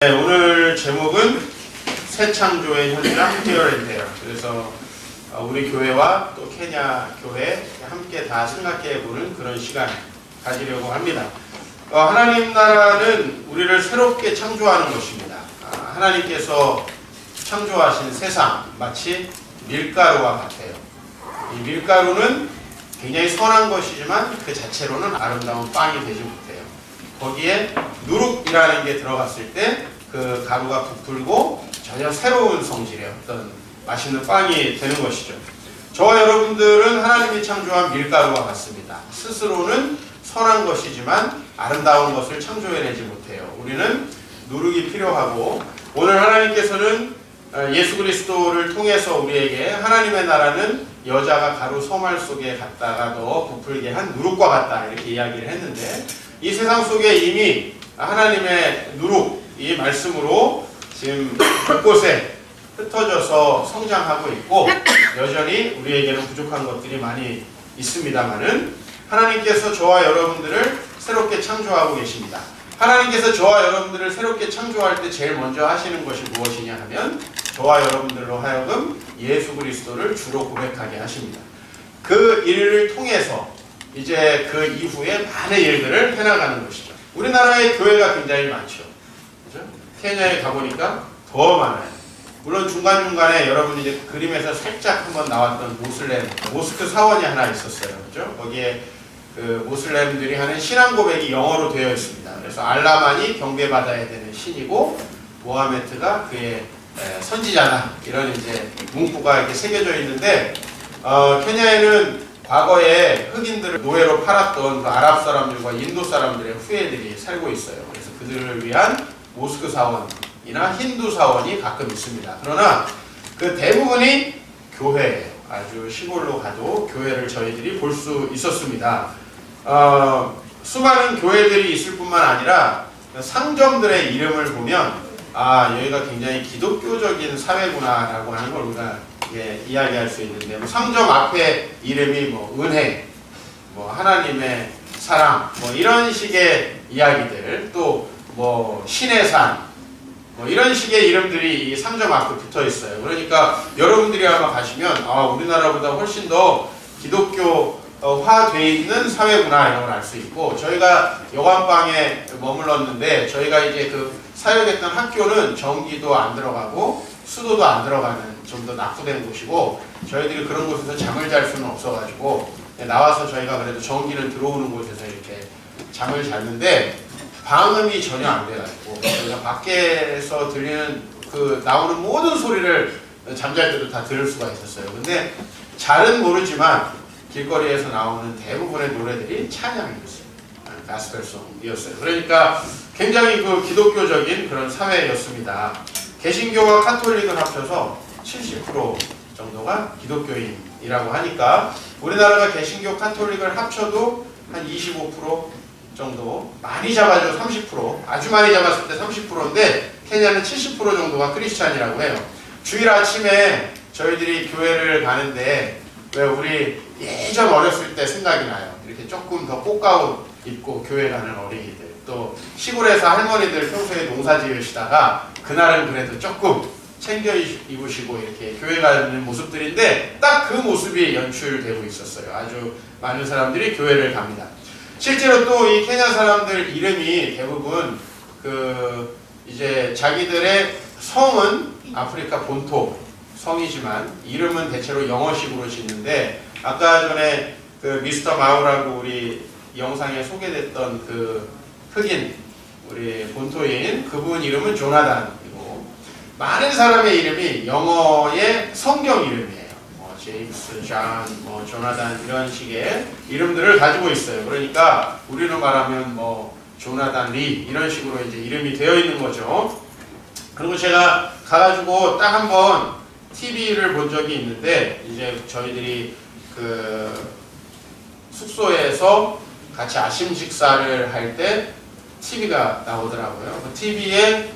네, 오늘 제목은 새 창조의 현장 Here and There. 그래서 우리 교회와 또 케냐 교회 함께 다 생각해보는 그런 시간 가지려고 합니다. 하나님 나라는 우리를 새롭게 창조하는 것입니다. 하나님께서 창조하신 세상 마치 밀가루와 같아요. 이 밀가루는 굉장히 선한 것이지만 그 자체로는 아름다운 빵이 되지 못해요. 거기에 누룩이라는 게 들어갔을 때 그 가루가 부풀고 전혀 새로운 성질의 어떤 맛있는 빵이 되는 것이죠. 저와 여러분들은 하나님이 창조한 밀가루와 같습니다. 스스로는 선한 것이지만 아름다운 것을 창조해내지 못해요. 우리는 누룩이 필요하고, 오늘 하나님께서는 예수 그리스도를 통해서 우리에게 하나님의 나라는 여자가 가루 소말 속에 갔다가 더 부풀게 한 누룩과 같다, 이렇게 이야기를 했는데, 이 세상 속에 이미 하나님의 누룩, 이 말씀으로 지금 곳곳에 흩어져서 성장하고 있고, 여전히 우리에게는 부족한 것들이 많이 있습니다만은 하나님께서 저와 여러분들을 새롭게 창조하고 계십니다. 하나님께서 저와 여러분들을 새롭게 창조할 때 제일 먼저 하시는 것이 무엇이냐 하면, 저와 여러분들로 하여금 예수 그리스도를 주로 고백하게 하십니다. 그 일을 통해서 이제 그 이후에 많은 일들을 해나가는 것이죠. 우리나라의 교회가 굉장히 많죠. 그죠? 케냐에 가보니까 더 많아요. 물론 중간중간에 여러분이 이제 그림에서 살짝 한번 나왔던 모스크 사원이 하나 있었어요. 그죠? 거기에 그 모슬렘들이 하는 신앙 고백이 영어로 되어 있습니다. 그래서 알라만이 경배받아야 되는 신이고, 모하메트가 그의 선지자다, 이런 이제 문구가 이렇게 새겨져 있는데, 케냐에는 과거에 흑인들을 노예로 팔았던 그 아랍 사람들과 인도 사람들의 후예들이 살고 있어요. 그래서 그들을 위한 모스크 사원이나 힌두 사원이 가끔 있습니다. 그러나 그 대부분이 교회예요. 아주 시골로 가도 교회를 저희들이 볼 수 있었습니다. 수많은 교회들이 있을 뿐만 아니라 상점들의 이름을 보면, 여기가 굉장히 기독교적인 사회구나 라고 하는 걸 우리가 이야기할 수 있는데, 상점 앞에 이름이 은혜, 하나님의 사랑, 이런 식의 이야기들, 또 신의 산, 이런 식의 이름들이 이 상점 앞에 붙어 있어요. 그러니까 여러분들이 아마 가시면 우리나라보다 훨씬 더 기독교화되어 있는 사회구나, 이런 걸 알 수 있고, 저희가 여관방에 머물렀는데, 저희가 이제 그 사역했던 학교는 전기도 안 들어가고 수도도 안 들어가는 좀 더 낙후된 곳이고, 저희들이 그런 곳에서 잠을 잘 수는 없어가지고 나와서 저희가 그래도 전기는 들어오는 곳에서 이렇게 잠을 잤는데, 방음이 전혀 안 돼가지고 저희가 밖에서 들리는 나오는 모든 소리를 잠잘 때도 다 들을 수가 있었어요. 근데 잘은 모르지만 길거리에서 나오는 대부분의 노래들이 찬양이었어요. 가스펠송이었어요. 그러니까 굉장히 기독교적인 그런 사회였습니다. 개신교와 카톨릭을 합쳐서 70% 정도가 기독교인이라고 하니까, 우리나라가 개신교 카톨릭을 합쳐도 한 25% 정도, 많이 잡아줘 30%, 아주 많이 잡았을 때 30%인데 케냐는 70% 정도가 크리스찬이라고 해요. 주일 아침에 저희들이 교회를 가는데, 왜 우리 예전 어렸을 때 생각이 나요. 이렇게 조금 더 꽃가옷 입고 교회 가는 어린이들, 또 시골에서 할머니들 평소에 농사 지으시다가 그날은 그래도 조금 챙겨 입으시고 이렇게 교회 가는 모습들인데, 딱 그 모습이 연출되고 있었어요. 아주 많은 사람들이 교회를 갑니다. 실제로 또 이 케냐 사람들 이름이 대부분 이제 자기들의 성은 아프리카 본토 성이지만 이름은 대체로 영어식으로 짓는데, 아까 전에 미스터 마우라고 우리 영상에 소개됐던 흑인, 우리 본토인 그분 이름은 조나단이고, 많은 사람의 이름이 영어의 성경 이름이에요. 제임스, 존, 조나단, 이런 식의 이름들을 가지고 있어요. 그러니까 우리로 말하면 조나단 리, 이런 식으로 이제 이름이 되어 있는 거죠. 그리고 제가 가가지고 딱 한번 TV를 본 적이 있는데, 이제 저희들이 숙소에서 같이 아침 식사를 할 때 TV가 나오더라고요. 그 TV에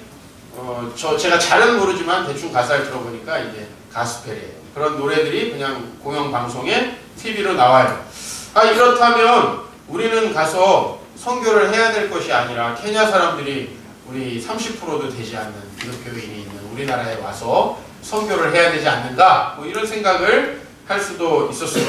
제가 잘은 모르지만 대충 가사를 들어보니까 이제 가스펠이에요. 그런 노래들이 그냥 공영방송에 TV로 나와요. 이렇다면 우리는 가서 선교를 해야 될 것이 아니라 케냐 사람들이 우리 30%도 되지 않는 기독교인이 있는 우리나라에 와서 선교를 해야 되지 않는가? 뭐 이런 생각을 할 수도 있었어요.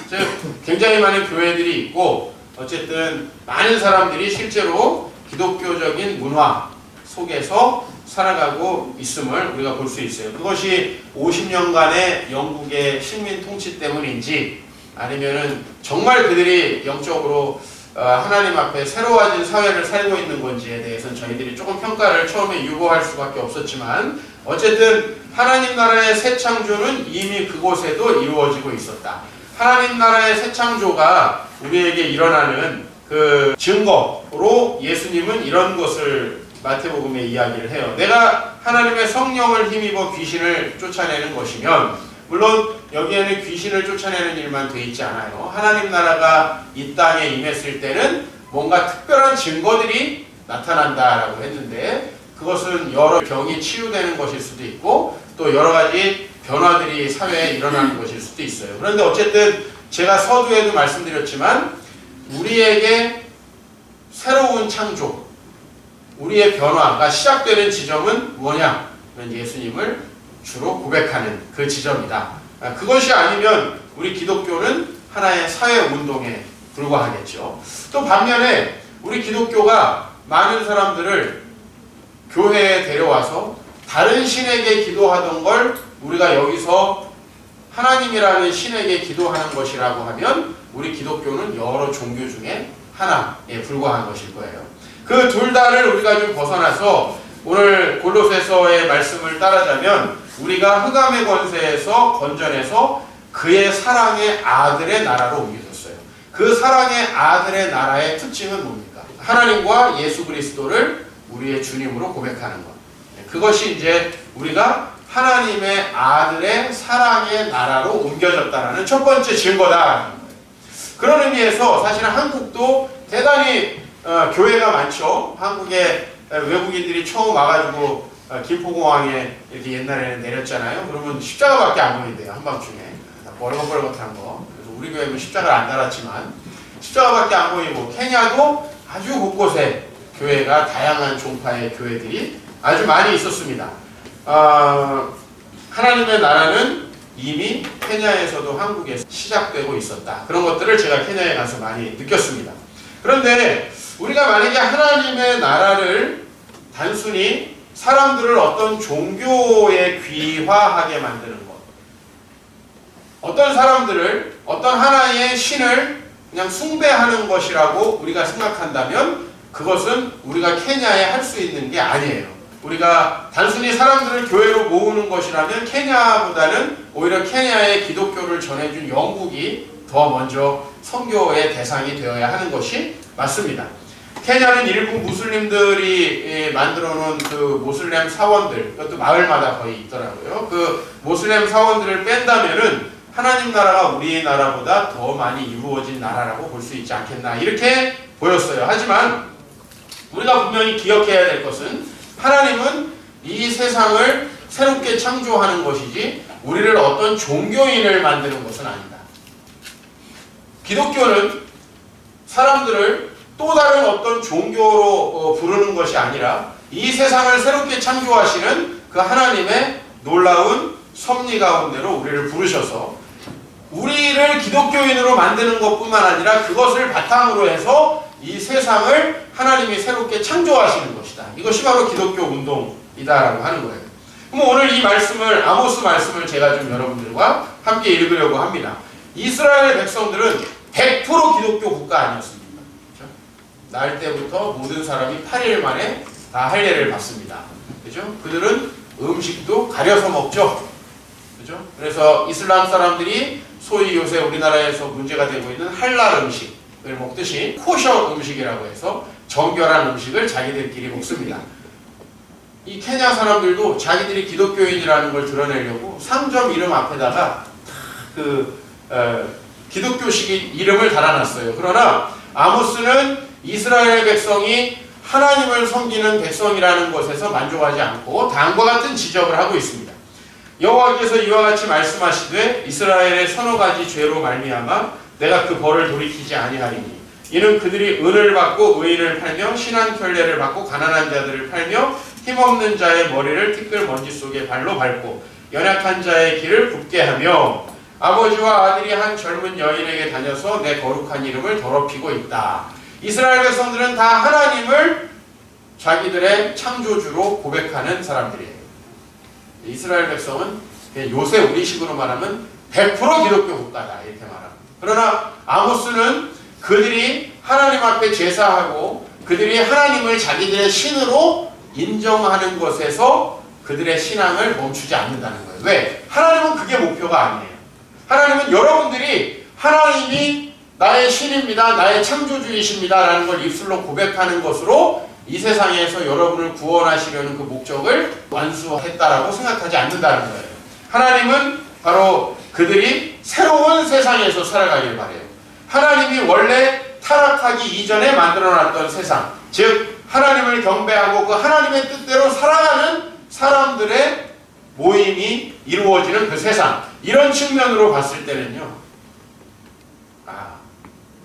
즉 굉장히 많은 교회들이 있고 어쨌든 많은 사람들이 실제로 기독교적인 문화 속에서 살아가고 있음을 우리가 볼 수 있어요. 그것이 50년간의 영국의 식민 통치 때문인지 아니면은 정말 그들이 영적으로 하나님 앞에 새로워진 사회를 살고 있는 건지에 대해서는 저희들이 조금 평가를 처음에 유보할 수밖에 없었지만 어쨌든 하나님 나라의 새 창조는 이미 그곳에도 이루어지고 있었다. 하나님 나라의 새 창조가 우리에게 일어나는 그 증거로 예수님은 이런 것을 마태복음에 이야기를 해요. 내가 하나님의 성령을 힘입어 귀신을 쫓아내는 것이면 물론 여기에는 귀신을 쫓아내는 일만 돼 있지 않아요. 하나님 나라가 이 땅에 임했을 때는 뭔가 특별한 증거들이 나타난다라고 했는데 그것은 여러 병이 치유되는 것일 수도 있고 또 여러 가지 변화들이 사회에 일어나는 것일 수도 있어요. 그런데 어쨌든 제가 서두에도 말씀드렸지만 우리에게 새로운 창조, 우리의 변화가 시작되는 지점은 뭐냐? 예수님을 주로 고백하는 그 지점이다. 그것이 아니면 우리 기독교는 하나의 사회운동에 불과하겠죠. 또 반면에 우리 기독교가 많은 사람들을 교회에 데려와서 다른 신에게 기도하던 걸 우리가 여기서 하나님이라는 신에게 기도하는 것이라고 하면 우리 기독교는 여러 종교 중에 하나에 불과한 것일 거예요. 그 둘 다를 우리가 좀 벗어나서 오늘 골로새서의 말씀을 따르자면 우리가 흑암의 권세에서 건져내서 그의 사랑의 아들의 나라로 옮겨졌어요. 그 사랑의 아들의 나라의 특징은 뭡니까? 하나님과 예수 그리스도를 우리의 주님으로 고백하는 것. 그것이 이제 우리가 하나님의 아들의 사랑의 나라로 옮겨졌다는 첫 번째 증거다. 그런 의미에서 사실은 한국도 대단히 교회가 많죠. 한국에 외국인들이 처음 와가지고 김포공항에 이렇게 옛날에는 내렸잖아요. 그러면 십자가밖에 안 보인대요. 한밤중에. 뻘겋뻘겋한 거. 그래서 우리 교회는 십자가를 안 달았지만 십자가밖에 안 보이고 케냐도 아주 곳곳에 교회가 다양한 종파의 교회들이 아주 많이 있었습니다. 하나님의 나라는 이미 케냐에서도 한국에서 시작되고 있었다. 그런 것들을 제가 케냐에 가서 많이 느꼈습니다. 그런데 우리가 만약에 하나님의 나라를 단순히 사람들을 어떤 종교에 귀화하게 만드는 것, 어떤 사람들을 어떤 하나의 신을 그냥 숭배하는 것이라고 우리가 생각한다면 그것은 우리가 케냐에 할 수 있는 게 아니에요. 우리가 단순히 사람들을 교회로 모으는 것이라면 케냐보다는 오히려 케냐의 기독교를 전해준 영국이 더 먼저 선교의 대상이 되어야 하는 것이 맞습니다. 케냐는 일부 무슬림들이 만들어 놓은 그 모슬렘 사원들, 그것도 마을마다 거의 있더라고요. 그 모슬렘 사원들을 뺀다면은 하나님 나라가 우리나라보다 더 많이 이루어진 나라라고 볼 수 있지 않겠나 이렇게 보였어요. 하지만 우리가 분명히 기억해야 될 것은 하나님은 이 세상을 새롭게 창조하는 것이지 우리를 어떤 종교인을 만드는 것은 아니다. 기독교는 사람들을 또 다른 어떤 종교로 부르는 것이 아니라 이 세상을 새롭게 창조하시는 그 하나님의 놀라운 섭리 가운데로 우리를 부르셔서 우리를 기독교인으로 만드는 것뿐만 아니라 그것을 바탕으로 해서 이 세상을 하나님이 새롭게 창조하시는 것이다. 이것이 바로 기독교 운동이다라고 하는 거예요. 그럼 오늘 이 말씀을 아모스 말씀을 제가 좀 여러분들과 함께 읽으려고 합니다. 이스라엘 백성들은 100% 기독교 국가 아니었습니다. 그렇죠? 날 때부터 모든 사람이 8일 만에 다 할례를 받습니다. 그죠? 그들은 음식도 가려서 먹죠. 그죠? 그래서 이슬람 사람들이 소위 요새 우리나라에서 문제가 되고 있는 할랄 음식을 먹듯이 코셔 음식이라고 해서 정결한 음식을 자기들끼리 먹습니다. 이 케냐 사람들도 자기들이 기독교인이라는 걸 드러내려고 상점 이름 앞에다가 기독교식 이름을 달아놨어요. 그러나 아모스는 이스라엘 백성이 하나님을 섬기는 백성이라는 것에서 만족하지 않고 다음과 같은 지적을 하고 있습니다. 여호와께서 이와 같이 말씀하시되 이스라엘의 서너 가지 죄로 말미암아 내가 그 벌을 돌이키지 아니하리니 이는 그들이 은을 받고 의인을 팔며 신한켤레를 받고 가난한 자들을 팔며 힘없는 자의 머리를 티끌 먼지 속에 발로 밟고 연약한 자의 길을 굽게 하며 아버지와 아들이 한 젊은 여인에게 다녀서 내 거룩한 이름을 더럽히고 있다. 이스라엘 백성들은 다 하나님을 자기들의 창조주로 고백하는 사람들이에요. 이스라엘 백성은 요새 우리식으로 말하면 100% 기독교 국가다 이렇게 말합니다. 그러나 아모스는 그들이 하나님 앞에 제사하고 그들이 하나님을 자기들의 신으로 인정하는 것에서 그들의 신앙을 멈추지 않는다는 거예요. 왜? 하나님은 그게 목표가 아니에요. 하나님은 여러분들이 하나님이 나의 신입니다. 나의 창조주이십니다. 라는 걸 입술로 고백하는 것으로 이 세상에서 여러분을 구원하시려는 그 목적을 완수했다라고 생각하지 않는다는 거예요. 하나님은 바로 그들이 새로운 세상에서 살아가길 바래요. 하나님이 원래 타락하기 이전에 만들어놨던 세상, 즉 하나님을 경배하고 그 하나님의 뜻대로 살아가는 사람들의 모임이 이루어지는 그 세상, 이런 측면으로 봤을 때는요,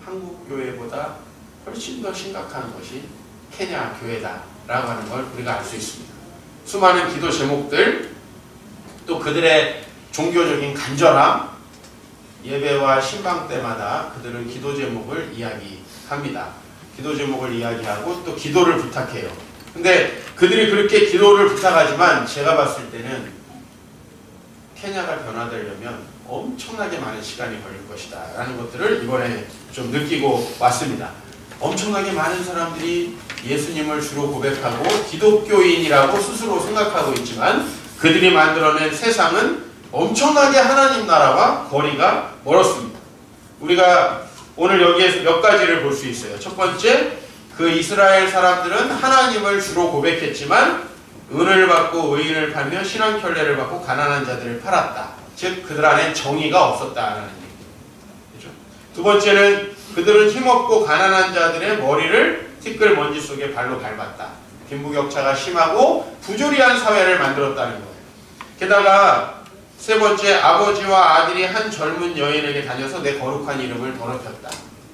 한국 교회보다 훨씬 더 심각한 것이 케냐 교회다라고 하는 걸 우리가 알 수 있습니다. 수많은 기도 제목들, 또 그들의 종교적인 간절함, 예배와 신방 때마다 그들은 기도 제목을 이야기합니다. 기도 제목을 이야기하고 또 기도를 부탁해요. 근데 그들이 그렇게 기도를 부탁하지만 제가 봤을 때는 케냐가 변화되려면 엄청나게 많은 시간이 걸릴 것이다 라는 것들을 이번에 좀 느끼고 왔습니다. 엄청나게 많은 사람들이 예수님을 주로 고백하고 기독교인이라고 스스로 생각하고 있지만 그들이 만들어낸 세상은 엄청나게 하나님 나라와 거리가 멀었습니다. 우리가 오늘 여기에서 몇 가지를 볼 수 있어요. 첫 번째, 그 이스라엘 사람들은 하나님을 주로 고백했지만 은을 받고 의인을 팔며 신한켤레를 받고 가난한 자들을 팔았다. 즉 그들 안에 정의가 없었다는 얘기죠. 두 번째는 그들은 힘없고 가난한 자들의 머리를 티끌 먼지 속에 발로 밟았다. 빈부격차가 심하고 부조리한 사회를 만들었다는 거예요. 게다가 세 번째, 아버지와 아들이 한 젊은 여인에게 다녀서 내 거룩한 이름을 더럽혔다.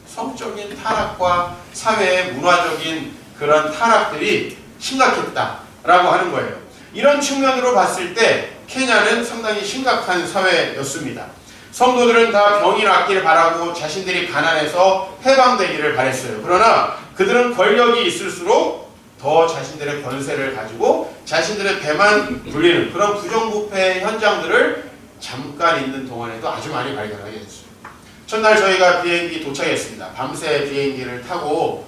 성적인 타락과 사회의 문화적인 그런 타락들이 심각했다라고 하는 거예요. 이런 측면으로 봤을 때 케냐는 상당히 심각한 사회였습니다. 성도들은 다 병이 낫기를 바라고 자신들이 가난해서 해방되기를 바랬어요. 그러나 그들은 권력이 있을수록 더 자신들의 권세를 가지고 자신들의 배만 불리는 그런 부정부패 현장들을 잠깐 있는 동안에도 아주 많이 발견하게 됐어요. 첫날 저희가 비행기 도착했습니다. 밤새 비행기를 타고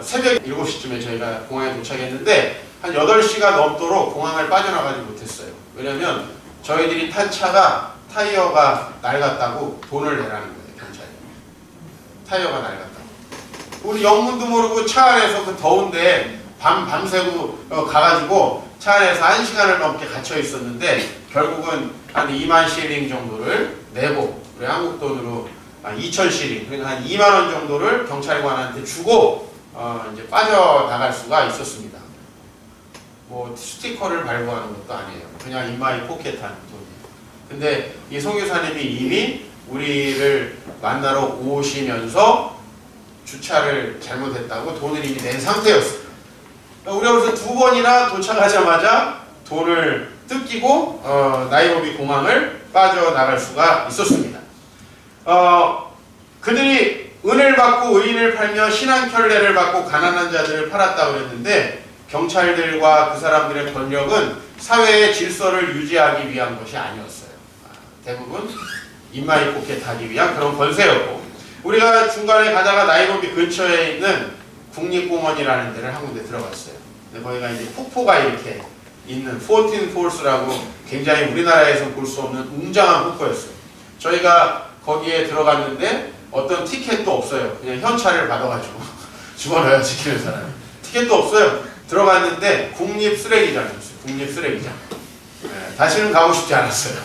새벽 7시쯤에 저희가 공항에 도착했는데 한 8시가 넘도록 공항을 빠져나가지 못했어요. 왜냐하면 저희들이 탄 차가 타이어가 낡았다고 돈을 내라는 거예요. 경찰이. 타이어가 낡았다고. 우리 영문도 모르고 차 안에서 그 더운데 밤새고 가가지고 차 안에서 1시간을 넘게 갇혀 있었는데 결국은 한 2만 실링 정도를 내고 우리 한국 돈으로 2천 실링 그러니까 한 2만 원 정도를 경찰관한테 주고 이제 빠져나갈 수가 있었습니다. 뭐 스티커를 발부하는 것도 아니에요. 그냥 인마이 포켓한 돈이에요. 근데 이 선교사님이 이미 우리를 만나러 오시면서 주차를 잘못했다고 돈을 이미 낸 상태였어요. 우리가 그래서 2번이나 도착하자마자 돈을 뜯기고 나이로비 공항을 빠져나갈 수가 있었습니다. 그들이 은을 받고 의인을 팔며 신한켤레를 받고 가난한 자들을 팔았다고 그랬는데 경찰들과 그 사람들의 권력은 사회의 질서를 유지하기 위한 것이 아니었어요. 대부분 인마이 포켓하기 위한 그런 권세였고 우리가 중간에 가다가 나이로비 근처에 있는 국립공원이라는 데를 한 군데 들어갔어요. 근데 거기가 이제 폭포가 이렇게 있는 14폴스라고 굉장히 우리나라에서 볼 수 없는 웅장한 폭포였어요. 저희가 거기에 들어갔는데 어떤 티켓도 없어요. 그냥 현찰을 받아가지고 집어넣어요. 지키는 사람이. 티켓도 없어요. 들어갔는데 국립 쓰레기장이었어요. 국립 쓰레기장. 네, 다시는 가고 싶지 않았어요.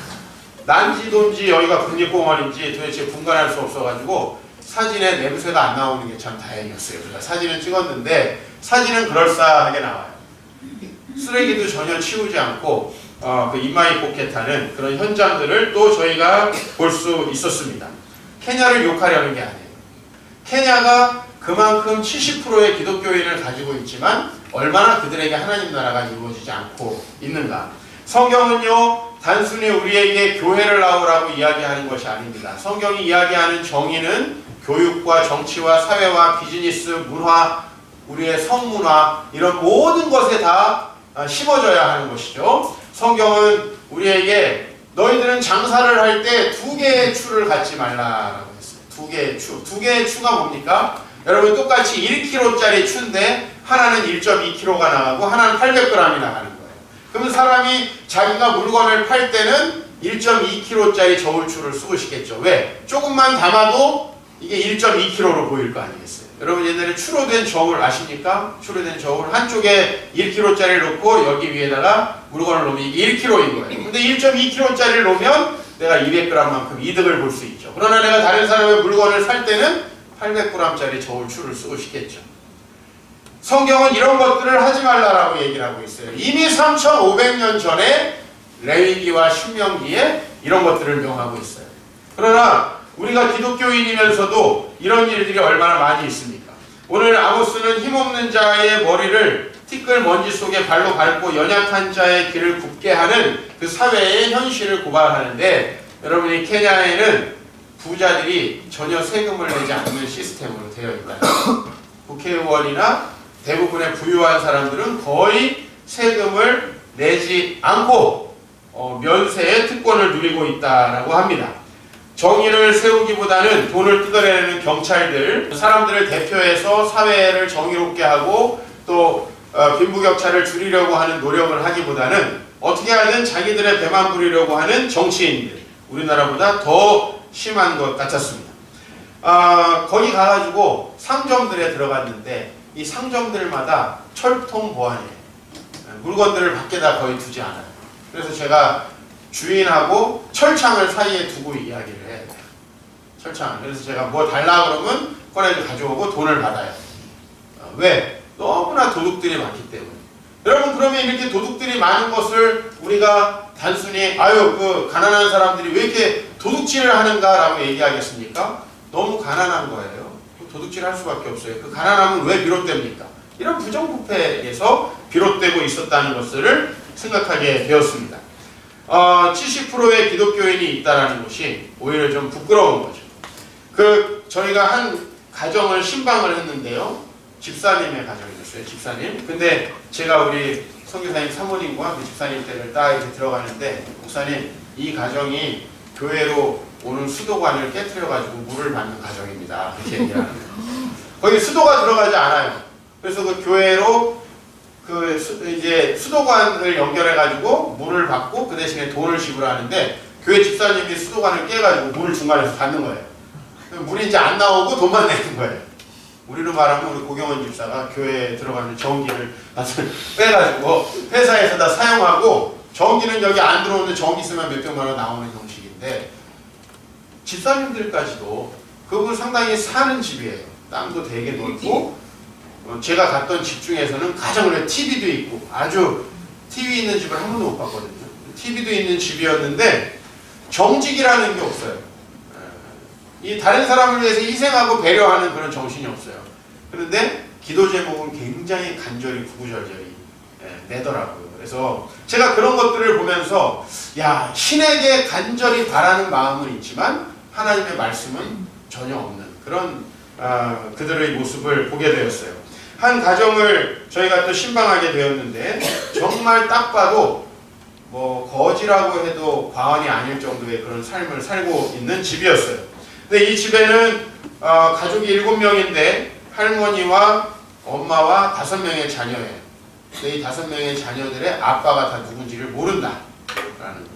난지돈지 여기가 국립공원인지 도대체 분간할 수 없어가지고 사진에 냄새가 안 나오는 게 참 다행이었어요. 우리가 사진을 찍었는데 사진은 그럴싸하게 나와요. 쓰레기도 전혀 치우지 않고 그 인마이 포켓하는 그런 현장들을 또 저희가 볼 수 있었습니다. 케냐를 욕하려는 게 아니에요. 케냐가 그만큼 70%의 기독교인을 가지고 있지만 얼마나 그들에게 하나님 나라가 이루어지지 않고 있는가. 성경은요 단순히 우리에게 교회를 나오라고 이야기하는 것이 아닙니다. 성경이 이야기하는 정의는 교육과 정치와 사회와 비즈니스, 문화, 우리의 성문화 이런 모든 것에 다 심어져야 하는 것이죠. 성경은 우리에게 너희들은 장사를 할 때 두 개의 추를 갖지 말라라고 했어요. 두 개의 추. 두 개의 추가 뭡니까? 여러분 똑같이 1kg짜리 추인데 하나는 1.2kg가 나가고 하나는 800g이 나가는 거예요. 그러면 사람이 자기가 물건을 팔 때는 1.2kg짜리 저울추를 쓰고 싶겠죠. 왜? 조금만 담아도 이게 1.2kg로 보일 거 아니겠어요? 여러분 옛날에 추로 된 저울 아십니까? 추로 된 저울 한쪽에 1kg짜리를 놓고 여기 위에다가 물건을 놓으면 이게 1kg인 거예요. 근데 1.2kg짜리를 놓으면 내가 200g만큼 이득을 볼 수 있죠. 그러나 내가 다른 사람의 물건을 살 때는 800g짜리 저울추를 쓰고 싶겠죠. 성경은 이런 것들을 하지 말라라고 얘기를 하고 있어요. 이미 3500년 전에 레위기와 신명기에 이런 것들을 명하고 있어요. 그러나 우리가 기독교인이면서도 이런 일들이 얼마나 많이 있습니까? 오늘 아모스는 힘없는 자의 머리를 티끌 먼지 속에 발로 밟고 연약한 자의 길을 굽게 하는 그 사회의 현실을 고발하는데, 여러분이 케냐에는 부자들이 전혀 세금을 내지 않는 시스템으로 되어 있다. 국회의원이나 대부분의 부유한 사람들은 거의 세금을 내지 않고 면세의 특권을 누리고 있다라고 합니다. 정의를 세우기보다는 돈을 뜯어내는 경찰들, 사람들을 대표해서 사회를 정의롭게 하고 또 빈부격차를 줄이려고 하는 노력을 하기보다는 어떻게 하든 자기들의 배만 부리려고 하는 정치인들, 우리나라보다 더 심한 것 같았습니다. 거기 가가지고 상점들에 들어갔는데 이 상점들마다 철통 보안이에요. 물건들을 밖에다 거의 두지 않아요. 그래서 제가 주인하고 철창을 사이에 두고 이야기를 해야 돼요. 철창. 그래서 제가 뭐 달라 그러면 꺼내서 가져오고 돈을 받아요. 왜? 너무나 도둑들이 많기 때문에. 여러분 그러면 이렇게 도둑들이 많은 것을 우리가 단순히 그 가난한 사람들이 왜 이렇게 도둑질을 하는가 라고 얘기하겠습니까? 너무 가난한 거예요. 도둑질 할 수밖에 없어요. 그 가난함은 왜 비롯됩니까? 이런 부정부패에서 비롯되고 있었다는 것을 생각하게 되었습니다. 70%의 기독교인이 있다는 것이 오히려 좀 부끄러운 거죠. 저희가 한 가정을 신방을 했는데요. 집사님의 가정이었어요. 집사님. 근데 제가 우리 선교사님 사모님과 그 집사님 댁을 딱 이렇게 들어가는데, 목사님, 이 가정이 교회로 오는 수도관을 깨트려가지고 물을 받는 가정입니다. 그렇게 얘기하는 거예요. 거기 수도가 들어가지 않아요. 그래서 그 교회로 이제 수도관을 연결해가지고 물을 받고 그 대신에 돈을 지불하는데, 교회 집사님이 수도관을 깨가지고 물을 중간에서 받는 거예요. 물이 이제 안 나오고 돈만 내는 거예요. 우리로 말하면 우리 고경원 집사가 교회에 들어가는 전기를 빼가지고 회사에서 다 사용하고, 전기는 여기 안 들어오는데 전기 쓰면 몇백만 원 나오는 형식인데, 집사님들까지도 그분 상당히 사는 집이에요. 땅도 되게 넓고, 제가 갔던 집 중에서는 가정을 TV도 있고, 아주 TV 있는 집을 한 번도 못 봤거든요. TV도 있는 집이었는데 정직이라는 게 없어요. 이 다른 사람을 위해서 희생하고 배려하는 그런 정신이 없어요. 그런데 기도 제목은 굉장히 간절히 구구절절히 내더라고요. 그래서 제가 그런 것들을 보면서 신에게 간절히 바라는 마음은 있지만 하나님의 말씀은 전혀 없는 그런 그들의 모습을 보게 되었어요. 한 가정을 저희가 또 신방하게 되었는데, 정말 딱 봐도 뭐 거지라고 해도 과언이 아닐 정도의 그런 삶을 살고 있는 집이었어요. 근데 이 집에는 가족이 7명인데 할머니와 엄마와 5명의 자녀예요. 근데 이 5명의 자녀들의 아빠가 다 누군지를 모른다라는 거예요.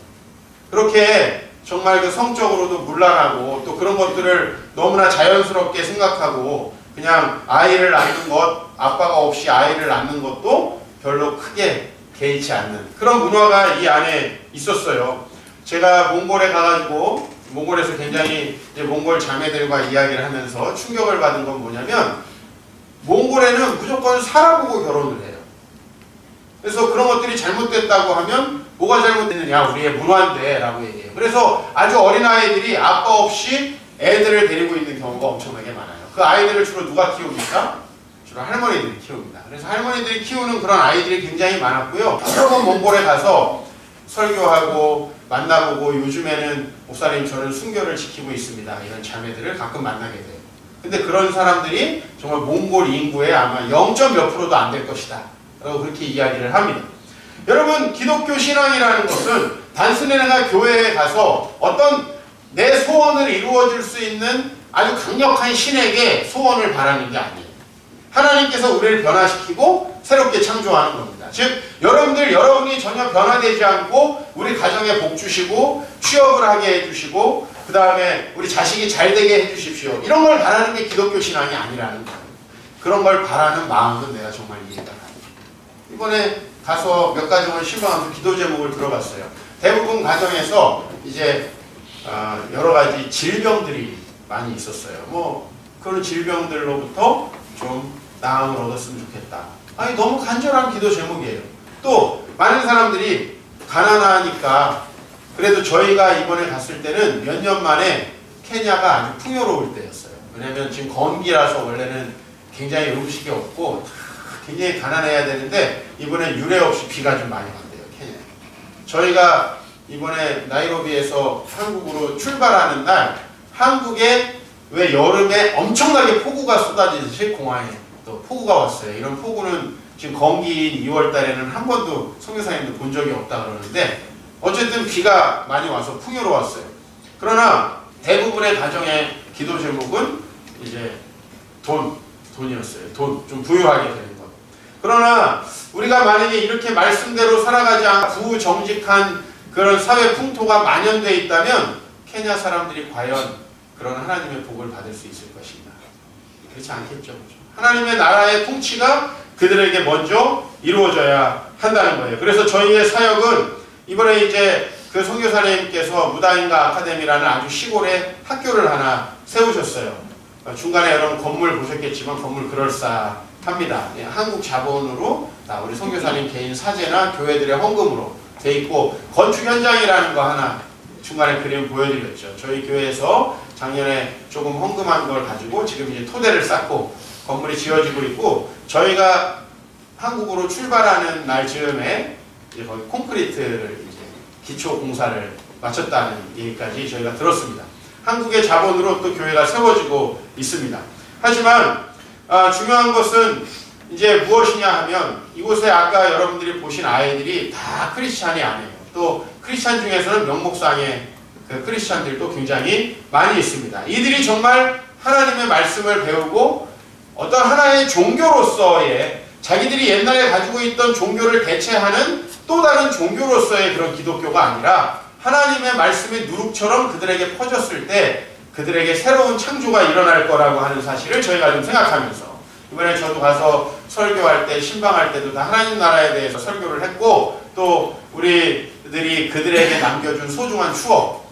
그렇게 정말 그 성적으로도 문란하고 또 그런 것들을 너무나 자연스럽게 생각하고 그냥 아이를 낳는 것, 아빠가 없이 아이를 낳는 것도 별로 크게 개의치 않는 그런 문화가 이 안에 있었어요. 제가 몽골에 가가지고 몽골에서 굉장히 이제 몽골 자매들과 이야기를 하면서 충격을 받은 건 뭐냐면, 몽골에는 무조건 살아보고 결혼을 해요. 그래서 그런 것들이 잘못됐다고 하면 뭐가 잘못됐느냐, 우리의 문화인데 라고 얘기해요. 그래서 아주 어린아이들이 아빠 없이 애들을 데리고 있는 경우가 엄청나게 많아요. 그 아이들을 주로 누가 키웁니까? 주로 할머니들이 키웁니다. 그래서 할머니들이 키우는 그런 아이들이 굉장히 많았고요. 여러 번 몽골에 가서 설교하고 만나보고 요즘에는 목사님 저는 순교를 지키고 있습니다. 이런 자매들을 가끔 만나게 돼요. 근데 그런 사람들이 정말 몽골 인구의 아마 0. 몇 %도 안 될 것이다. 라고 그렇게 이야기를 합니다. 여러분, 기독교 신앙이라는 것은 단순히 내가 교회에 가서 어떤 내 소원을 이루어줄 수 있는 아주 강력한 신에게 소원을 바라는 게 아니에요. 하나님께서 우리를 변화시키고 새롭게 창조하는 겁니다. 즉 여러분이 전혀 변화되지 않고 우리 가정에 복 주시고 취업을 하게 해주시고 그 다음에 우리 자식이 잘 되게 해주십시오. 이런 걸 바라는 게 기독교 신앙이 아니라는 거예요. 그런 걸 바라는 마음은 내가 정말 이해가 가요. 이번에 가서 몇 가정을 신방하면서 기도 제목을 들어봤어요. 대부분 가정에서 이제 여러 가지 질병들이 많이 있었어요. 뭐 그런 질병들로부터 좀 나음을 얻었으면 좋겠다. 아니 너무 간절한 기도 제목이에요. 또 많은 사람들이 가난하니까 그래도 저희가 이번에 갔을 때는 몇 년 만에 케냐가 아주 풍요로울 때였어요. 왜냐면 지금 건기라서 원래는 굉장히 음식이 없고 굉장히 가난해야 되는데 이번에 유례 없이 비가 좀 많이 왔대요. 케냐. 저희가 이번에 나이로비에서 한국으로 출발하는 날 한국에 왜 여름에 엄청나게 폭우가 쏟아지듯이 공항에 또 폭우가 왔어요. 이런 폭우는 지금 건기인 2월 달에는 한 번도 선교사님도 본 적이 없다 그러는데 어쨌든 비가 많이 와서 풍요로웠어요. 그러나 대부분의 가정의 기도 제목은 이제 돈이었어요. 좀 부유하게 되는 것. 그러나 우리가 만약에 이렇게 말씀대로 살아가지 않고 부정직한 그런 사회 풍토가 만연되어 있다면 케냐 사람들이 과연 그런 하나님의 복을 받을 수 있을 것인가? 그렇지 않겠죠. 하나님의 나라의 통치가 그들에게 먼저 이루어져야 한다는 거예요. 그래서 저희의 사역은 이번에 이제 그 선교사님께서 무다인가 아카데미라는 아주 시골에 학교를 하나 세우셨어요. 중간에 여러분 건물 보셨겠지만 건물 그럴싸합니다. 예, 한국 자본으로 우리 선교사님 개인 사재나 교회들의 헌금으로 돼 있고 건축 현장이라는 거 하나 중간에 그림 보여드렸죠. 저희 교회에서 작년에 조금 헌금한 걸 가지고 지금 이제 토대를 쌓고 건물이 지어지고 있고 저희가 한국으로 출발하는 날 즈음에 이제 거기 콘크리트를 이제 기초 공사를 마쳤다는 얘기까지 저희가 들었습니다. 한국의 자본으로 또 교회가 세워지고 있습니다. 하지만 중요한 것은 이제 무엇이냐 하면 이곳에 아까 여러분들이 보신 아이들이 다 크리스찬이 아니에요. 또 크리스찬 중에서는 명목상의 그 크리스찬들도 굉장히 많이 있습니다. 이들이 정말 하나님의 말씀을 배우고 어떤 하나의 종교로서의 자기들이 옛날에 가지고 있던 종교를 대체하는 또 다른 종교로서의 그런 기독교가 아니라 하나님의 말씀이 누룩처럼 그들에게 퍼졌을 때 그들에게 새로운 창조가 일어날 거라고 하는 사실을 저희가 좀 생각하면서 이번에 저도 가서 설교할 때 신방할 때도 다 하나님 나라에 대해서 설교를 했고 또 우리들이 그들에게 남겨준 소중한 추억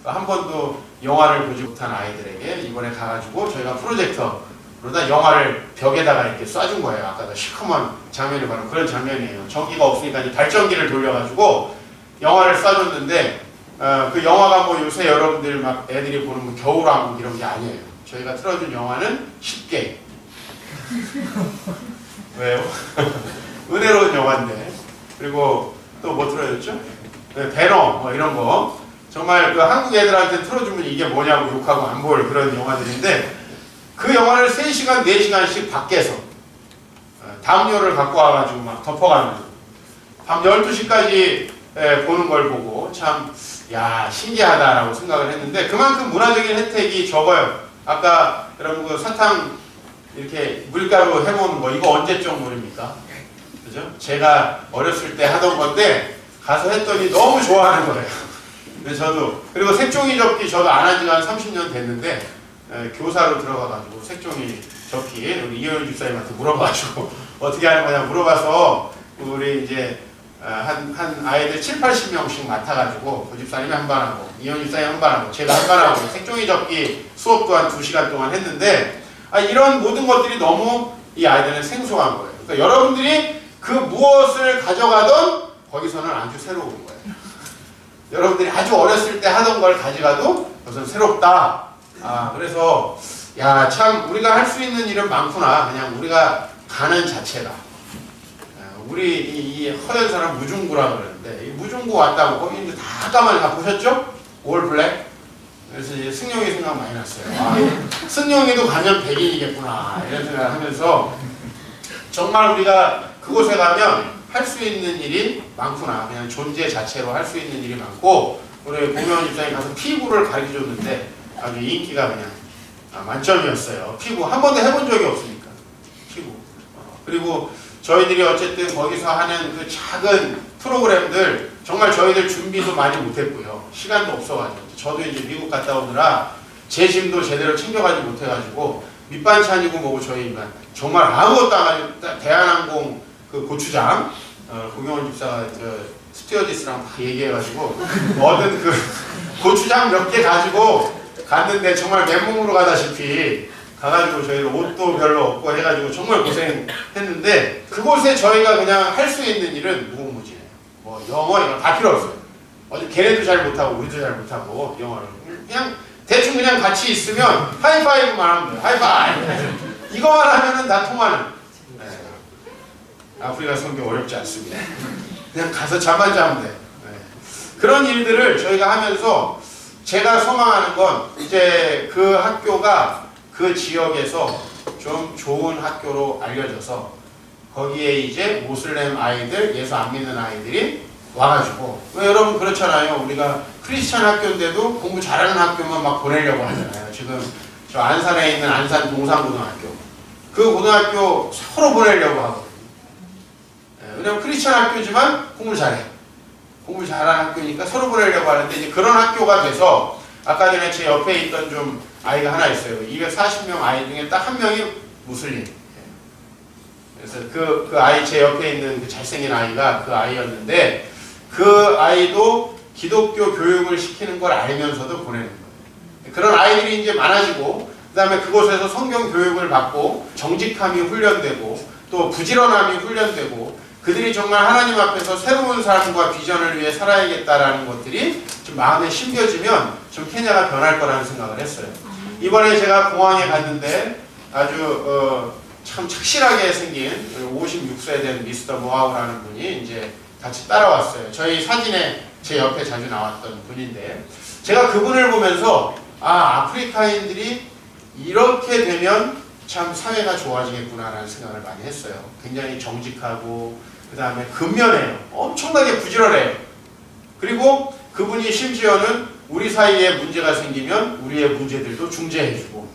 한 번도 영화를 보지 못한 아이들에게 이번에 가가지고 저희가 프로젝터로다 영화를 벽에다가 이렇게 쏴준 거예요. 아까 시커먼 장면이 바로 그런 장면이에요. 전기가 없으니까 이제 발전기를 돌려가지고 영화를 쏴줬는데 그 영화가 뭐 요새 여러분들 막 애들이 보는 뭐 겨울왕국 이런 게 아니에요. 저희가 틀어준 영화는 쉽게 왜요? 은혜로운 영화인데 그리고 또 뭐 틀어줬죠? 배너 뭐 이런 거 정말 그 한국 애들한테 틀어주면 이게 뭐냐고 욕하고 안 볼 그런 영화들인데 그 영화를 3시간, 4시간씩 밖에서 담요를 갖고 와가지고 막 덮어가면서 밤 12시까지 보는 걸 보고 참 신기하다라고 생각을 했는데 그만큼 문화적인 혜택이 적어요. 아까 여러분 그 사탕 이렇게 밀가루 해먹는 거 이거 언제적 물입니까? 그죠? 제가 어렸을 때 하던 건데 가서 했더니 너무 좋아하는 거예요. 그래서 저도 그리고 색종이 접기 저도 안 한 지가 한 30년 됐는데 교사로 들어가가지고 색종이 접기 우리 이효연 집사님한테 물어봐가지고 어떻게 하는 거냐 물어봐서 우리 이제 한 아이들 7, 80명씩 맡아가지고 그 집사님이 한 반 하고 이효연 집사님이 한 반 하고 제가 한 반 하고 색종이 접기 수업도 한 2시간 동안 했는데 이런 모든 것들이 너무 이 아이들은 생소한 거예요. 그러니까 여러분들이 그 무엇을 가져가던 거기서는 아주 새로운 거예요. 여러분들이 아주 어렸을 때 하던 걸 가져가도 그것은 새롭다. 그래서 야, 참 우리가 할 수 있는 일은 많구나. 그냥 우리가 가는 자체가. 우리 이 허연 사람 무중구라 그러는데 이 무중구 왔다고 거기 이제 다 까만이 다 보셨죠? 올 블랙. 그래서 이제 승용이 생각 많이 났어요. 아, 승용이도 가면 백인이겠구나 이런 생각을 하면서 정말 우리가 그곳에 가면 할 수 있는 일이 많구나. 그냥 존재 자체로 할 수 있는 일이 많고 우리 공연 입장에 가서 피구를 가르쳐줬는데 아주 인기가 그냥 만점이었어요. 피구 한 번도 해본 적이 없으니까 피구. 그리고 저희들이 어쨌든 거기서 하는 그 작은 프로그램들 정말 저희들 준비도 많이 못했고요. 시간도 없어가지고 저도 이제 미국 갔다 오느라 제 짐도 제대로 챙겨가지 못해가지고 밑반찬이고 뭐고 저희만 정말 아무것도 안 가지고 대한항공 그 고추장 고경원 집사가 스튜어디스랑 다 얘기해가지고 얻은 그 고추장 몇 개 가지고 갔는데 정말 맨몸으로 가다시피 가가지고 저희를 옷도 별로 없고 해가지고 정말 고생했는데 그곳에 저희가 그냥 할 수 있는 일은 무궁무진해요. 뭐 영어 이런 거 다 필요 없어요. 어디 걔네도 잘 못하고 우리도 잘 못하고 영어를 그냥 대충 그냥 같이 있으면 하이파이브만 하면 돼요. 하이파이브 이거만 하면은 다 통하는. 아프리카 선교 어렵지 않습니다. 그냥 가서 잠만 자면 돼요. 그런 일들을 저희가 하면서 제가 소망하는 건 이제 그 학교가 그 지역에서 좀 좋은 학교로 알려져서 거기에 이제 모슬렘 아이들, 예수 안 믿는 아이들이 와가지고 왜 여러분 그렇잖아요. 우리가 크리스찬 학교인데도 공부 잘하는 학교만 막 보내려고 하잖아요. 지금 저 안산에 있는 안산 동산고등학교 그 고등학교 서로 보내려고 하거든요. 왜냐면 크리스찬 학교지만 공부 잘해. 공부 잘하는 학교니까 서로 보내려고 하는데 이제 그런 학교가 돼서 아까 전에 제 옆에 있던 좀 아이가 하나 있어요. 240명 아이 중에 딱 한 명이 무슬림. 그래서 그 아이 제 옆에 있는 그 잘생긴 아이가 그 아이였는데 그 아이도 기독교 교육을 시키는 걸 알면서도 보내는 거예요. 그런 아이들이 이제 많아지고 그 다음에 그곳에서 성경 교육을 받고 정직함이 훈련되고 또 부지런함이 훈련되고 그들이 정말 하나님 앞에서 새로운 삶과 비전을 위해 살아야겠다라는 것들이 좀 마음에 심겨지면 좀 케냐가 변할 거라는 생각을 했어요. 이번에 제가 공항에 갔는데 아주 참 착실하게 생긴 56세 된 미스터 모하우라는 분이 이제 같이 따라왔어요. 저희 사진에 제 옆에 자주 나왔던 분인데 제가 그분을 보면서 아프리카인들이 이렇게 되면 참 사회가 좋아지겠구나라는 생각을 많이 했어요. 굉장히 정직하고 그 다음에 근면해요. 엄청나게 부지런해요. 그리고 그분이 심지어는 우리 사이에 문제가 생기면 우리의 문제들도 중재해주고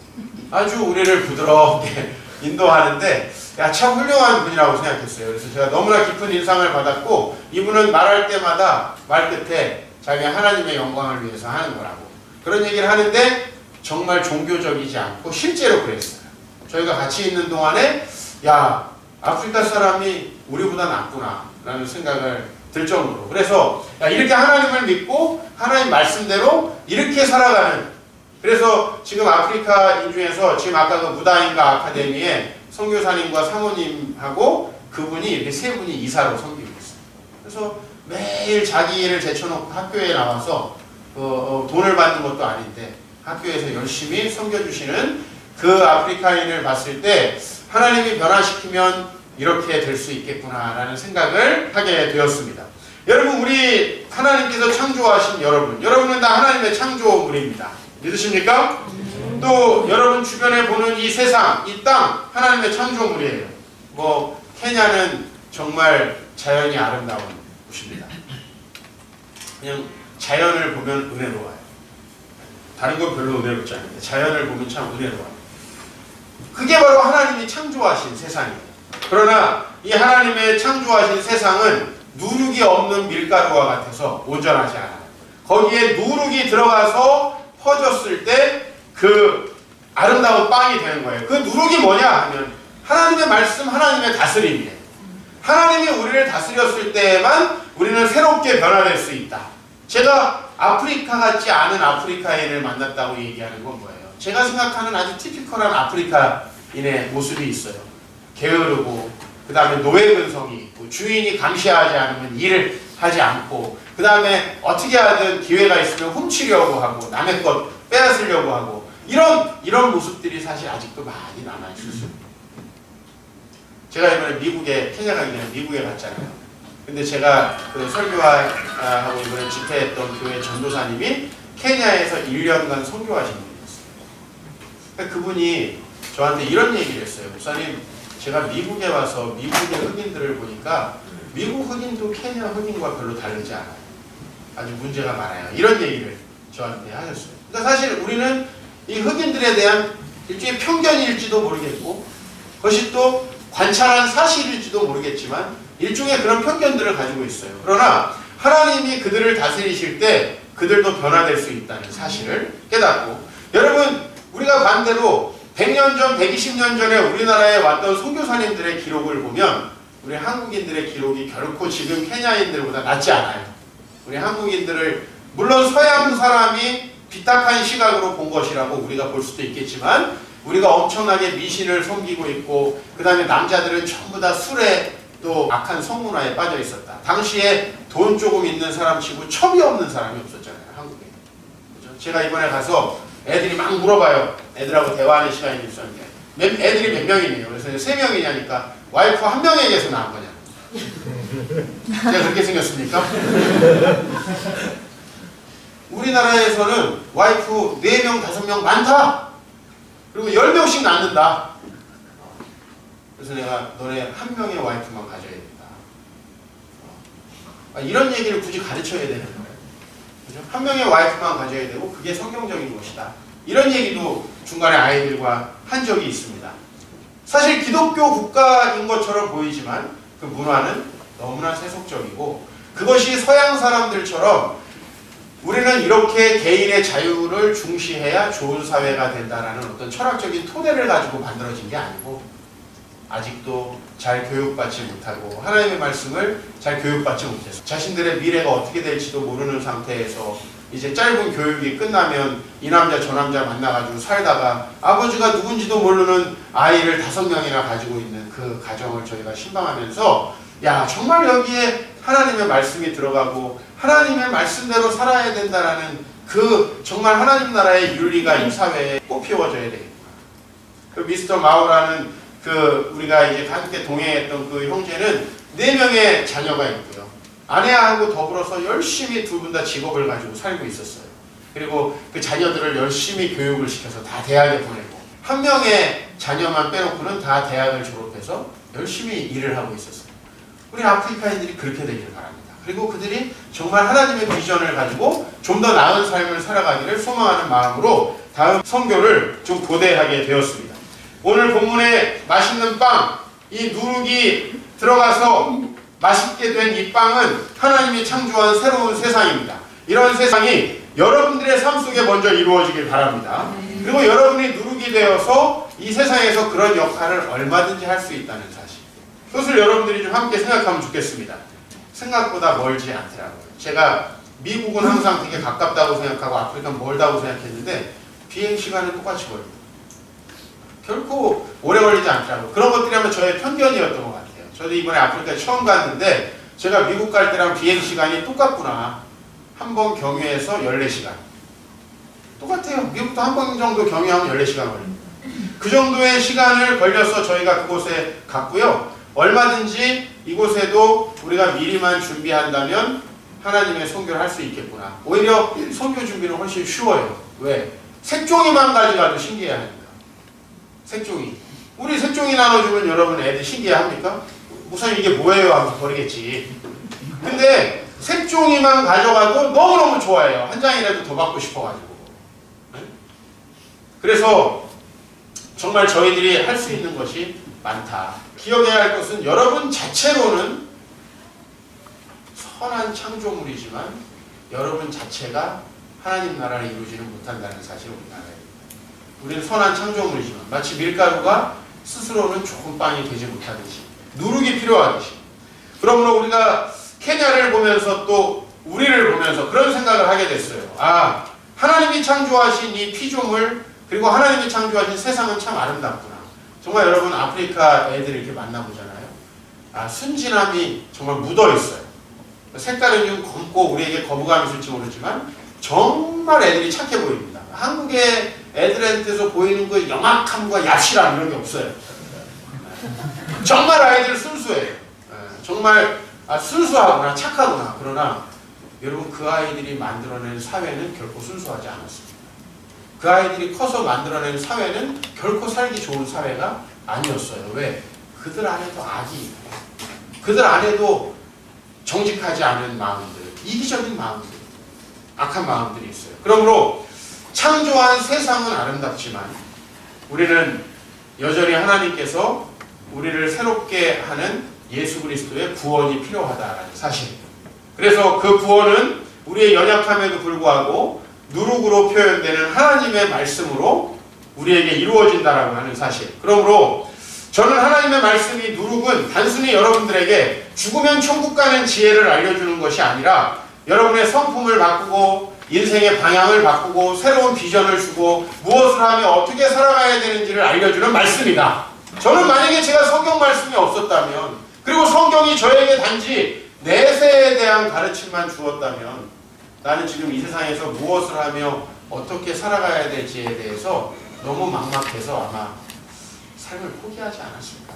아주 우리를 부드럽게 인도하는데 참 훌륭한 분이라고 생각했어요. 그래서 제가 너무나 깊은 인상을 받았고 이분은 말할 때마다 말끝에 자기 하나님의 영광을 위해서 하는 거라고 그런 얘기를 하는데 정말 종교적이지 않고 실제로 그랬어요. 저희가 같이 있는 동안에 야 아프리카 사람이 우리보다 낫구나 라는 생각을 들 정도로 그래서 야, 이렇게 하나님을 믿고 하나님 말씀대로 이렇게 살아가는 그래서 지금 아프리카인 중에서 지금 아까 그 무다인가 아카데미에 선교사님과 사모님하고 그분이 이렇게 세 분이 이사로 섬기고 있어요. 그래서 매일 자기 일을 제쳐놓고 학교에 나와서 돈을 받는 것도 아닌데 학교에서 열심히 섬겨주시는 그 아프리카인을 봤을 때 하나님이 변화시키면 이렇게 될 수 있겠구나라는 생각을 하게 되었습니다. 여러분 우리 하나님께서 창조하신 여러분은 다 하나님의 창조물입니다. 믿으십니까? 또 여러분 주변에 보는 이 세상, 이 땅 하나님의 창조물이에요. 뭐 케냐는 정말 자연이 아름다운 곳입니다. 그냥 자연을 보면 은혜로워요. 다른 건 별로 은혜롭지 않은데 자연을 보면 참 은혜로워요. 그게 바로 하나님이 창조하신 세상이에요. 그러나 이 하나님의 창조하신 세상은 누룩이 없는 밀가루와 같아서 온전하지 않아요. 거기에 누룩이 들어가서 퍼졌을 때 그 아름다운 빵이 되는 거예요. 그 누룩이 뭐냐 하면 하나님의 말씀, 하나님의 다스림이에요. 하나님이 우리를 다스렸을 때에만 우리는 새롭게 변화될 수 있다. 제가 아프리카 같지 않은 아프리카인을 만났다고 얘기하는 건 뭐예요? 제가 생각하는 아주 티피컬한 아프리카인의 모습이 있어요. 게으르고 그 다음에 노예근성이 있고 주인이 감시하지 않으면 일을 하지 않고 그 다음에 어떻게 하든 기회가 있으면 훔치려고 하고 남의 것 빼앗으려고 하고 이런 모습들이 사실 아직도 많이 남아있었어요. 제가 이번에 케냐 가기 전에 미국에 갔잖아요. 근데 제가 그 설교하고 이번에 집회했던 교회 전도사님이 케냐에서 1년간 선교하신 분이었어요. 그러니까 그분이 저한테 이런 얘기를 했어요. 목사님, 제가 미국에 와서 미국의 흑인들을 보니까 미국 흑인도 케냐 흑인과 별로 다르지 않아요. 아주 문제가 많아요. 이런 얘기를 저한테 하셨어요. 그러니까 사실 우리는 이 흑인들에 대한 일종의 편견일지도 모르겠고 그것이 또 관찰한 사실일지도 모르겠지만 일종의 그런 편견들을 가지고 있어요. 그러나 하나님이 그들을 다스리실 때 그들도 변화될 수 있다는 사실을 깨닫고, 여러분, 우리가 반대로 100년 전, 120년 전에 우리나라에 왔던 선교사님들의 기록을 보면 우리 한국인들의 기록이 결코 지금 케냐인들보다 낫지 않아요. 우리 한국인들을 물론 서양 사람이 비탁한 시각으로 본 것이라고 우리가 볼 수도 있겠지만 우리가 엄청나게 미신을 섬기고 있고 그 다음에 남자들은 전부 다 술에 또 악한 성문화에 빠져 있었다. 당시에 돈 조금 있는 사람 치고 첩이 없는 사람이 없었잖아요. 한국에. 그렇죠? 제가 이번에 가서 애들이 막 물어봐요. 애들하고 대화하는 시간이 있었는데 애들이 몇 명이네요. 그래서 3명이냐니까 와이프 1명에게서 나온 거냐. 제가 그렇게 생겼습니까? 우리나라에서는 와이프 4명, 5명 많다. 그리고 10명씩 낳는다. 그래서 내가 너네 1명의 와이프만 가져야 된다. 이런 얘기를 굳이 가르쳐야 되는 거예요. 그죠? 1명의 와이프만 가져야 되고 그게 성경적인 것이다. 이런 얘기도 중간에 아이들과 한 적이 있습니다. 사실 기독교 국가인 것처럼 보이지만 그 문화는 너무나 세속적이고 그것이 서양 사람들처럼 우리는 이렇게 개인의 자유를 중시해야 좋은 사회가 된다라는 어떤 철학적인 토대를 가지고 만들어진 게 아니고 아직도 잘 교육받지 못하고 하나님의 말씀을 잘 교육받지 못해서 자신들의 미래가 어떻게 될지도 모르는 상태에서 이제 짧은 교육이 끝나면 이 남자 저 남자 만나가지고 살다가 아버지가 누군지도 모르는 아이를 5명이나 가지고 있는 그 가정을 저희가 신방하면서 야, 정말 여기에 하나님의 말씀이 들어가고 하나님의 말씀대로 살아야 된다라는 그 정말 하나님 나라의 윤리가 이 사회에 꽃피워져야 되겠구나. 그 미스터 마오라는 그 우리가 이제 함께 동행했던 그 형제는 4명의 자녀가 있고요. 아내하고 더불어서 열심히 두 분 다 직업을 가지고 살고 있었어요. 그리고 그 자녀들을 열심히 교육을 시켜서 다 대학에 보내고 1명의 자녀만 빼놓고는 다 대학을 졸업해서 열심히 일을 하고 있었어요. 우리 아프리카인들이 그렇게 되기를 바랍니다. 그리고 그들이 정말 하나님의 비전을 가지고 좀 더 나은 삶을 살아가기를 소망하는 마음으로 다음 선교를 좀 고대하게 되었습니다. 오늘 본문에 맛있는 빵, 이 누룩이 들어가서 맛있게 된 이 빵은 하나님이 창조한 새로운 세상입니다. 이런 세상이 여러분들의 삶 속에 먼저 이루어지길 바랍니다. 그리고 여러분이 누룩이 되어서 이 세상에서 그런 역할을 얼마든지 할 수 있다는 사실. 그것을 여러분들이 좀 함께 생각하면 좋겠습니다. 생각보다 멀지 않더라고요. 제가 미국은 항상 되게 가깝다고 생각하고 아프리카는 멀다고 생각했는데 비행시간은 똑같이 걸립니다. 결코 오래 걸리지 않더라고요. 그런 것들이 아마 저의 편견이었던 것 같아요. 저도 이번에 아프리카에 처음 갔는데 제가 미국 갈 때랑 비행시간이 똑같구나. 한 번 경유해서 14시간. 똑같아요. 미국도 한 번 정도 경유하면 14시간 걸립니다. 그 정도의 시간을 걸려서 저희가 그곳에 갔고요. 얼마든지 이곳에도 우리가 미리만 준비한다면 하나님의 선교를 할 수 있겠구나. 오히려 선교 준비는 훨씬 쉬워요. 왜? 색종이만 가져가도 신기해하니까. 색종이. 우리 색종이 나눠주면 여러분 애들 신기해합니까? 목사님 이게 뭐예요? 하면서 버리겠지. 근데 색종이만 가져가도 너무너무 좋아해요. 한 장이라도 더 받고 싶어가지고. 그래서 정말 저희들이 할 수 있는 것이 많다. 기억해야 할 것은 여러분 자체로는 선한 창조물이지만 여러분 자체가 하나님 나라를 이루지는 못한다는 사실을 우리가 알아야 됩니다. 우리는 선한 창조물이지만 마치 밀가루가 스스로는 좋은 빵이 되지 못하듯이 누룩이 필요하듯이 그러므로 우리가 케냐를 보면서 또 우리를 보면서 그런 생각을 하게 됐어요. 아, 하나님이 창조하신 이 피조물 그리고 하나님이 창조하신 세상은 참 아름답구나. 정말 여러분 아프리카 애들 이렇게 만나보잖아요. 아, 순진함이 정말 묻어있어요. 색깔은 좀 검고 우리에게 거부감이 있을지 모르지만 정말 애들이 착해 보입니다. 한국의 애들한테서 보이는 그 영악함과 얍실함 이런 게 없어요. 정말 아이들 순수해요. 정말 순수하구나, 착하구나. 그러나 여러분, 그 아이들이 만들어낸 사회는 결코 순수하지 않았습니다. 그 아이들이 커서 만들어낸 사회는 결코 살기 좋은 사회가 아니었어요. 왜? 그들 안에도 악이 있고, 그들 안에도 정직하지 않은 마음들, 이기적인 마음들, 악한 마음들이 있어요. 그러므로 창조한 세상은 아름답지만 우리는 여전히 하나님께서 우리를 새롭게 하는 예수 그리스도의 구원이 필요하다라는 사실. 그래서 그 구원은 우리의 연약함에도 불구하고 누룩으로 표현되는 하나님의 말씀으로 우리에게 이루어진다라고 하는 사실. 그러므로 저는 하나님의 말씀이 누룩은 단순히 여러분들에게 죽으면 천국 가는 지혜를 알려주는 것이 아니라 여러분의 성품을 바꾸고 인생의 방향을 바꾸고 새로운 비전을 주고 무엇을 하며 어떻게 살아가야 되는지를 알려주는 말씀이다. 저는 만약에 제가 성경 말씀이 없었다면, 그리고 성경이 저에게 단지 내세에 대한 가르침만 주었다면, 나는 지금 이 세상에서 무엇을 하며 어떻게 살아가야 될지에 대해서 너무 막막해서 아마 삶을 포기하지 않았을까.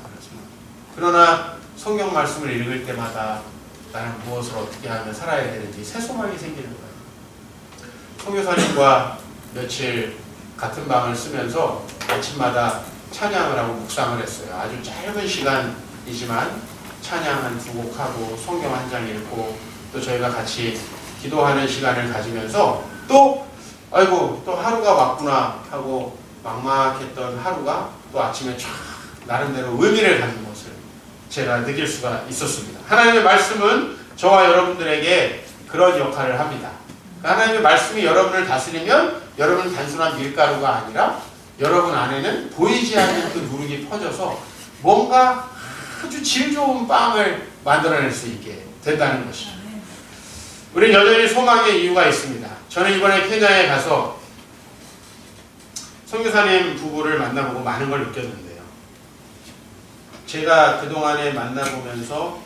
그러나 성경 말씀을 읽을 때마다 나는 무엇을 어떻게 하면 살아야 되는지 새 소망이 생기는 거예요. 선교사님과 며칠 같은 방을 쓰면서 아침마다 찬양을 하고 묵상을 했어요. 아주 짧은 시간이지만 찬양 한 2곡 하고 성경 한 장 읽고 또 저희가 같이 기도하는 시간을 가지면서 또 아이고 또 하루가 왔구나 하고 막막했던 하루가 또 아침에 쫙 나름대로 의미를 갖는 것을 제가 느낄 수가 있었습니다. 하나님의 말씀은 저와 여러분들에게 그런 역할을 합니다. 하나님의 말씀이 여러분을 다스리면 여러분은 단순한 밀가루가 아니라 여러분 안에는 보이지 않는 그 누룩이 퍼져서 뭔가 아주 질 좋은 빵을 만들어낼 수 있게 된다는 것이죠. 우리는 여전히 소망의 이유가 있습니다. 저는 이번에 케냐에 가서 선교사님 부부를 만나보고 많은 걸 느꼈는데요. 제가 그동안에 만나보면서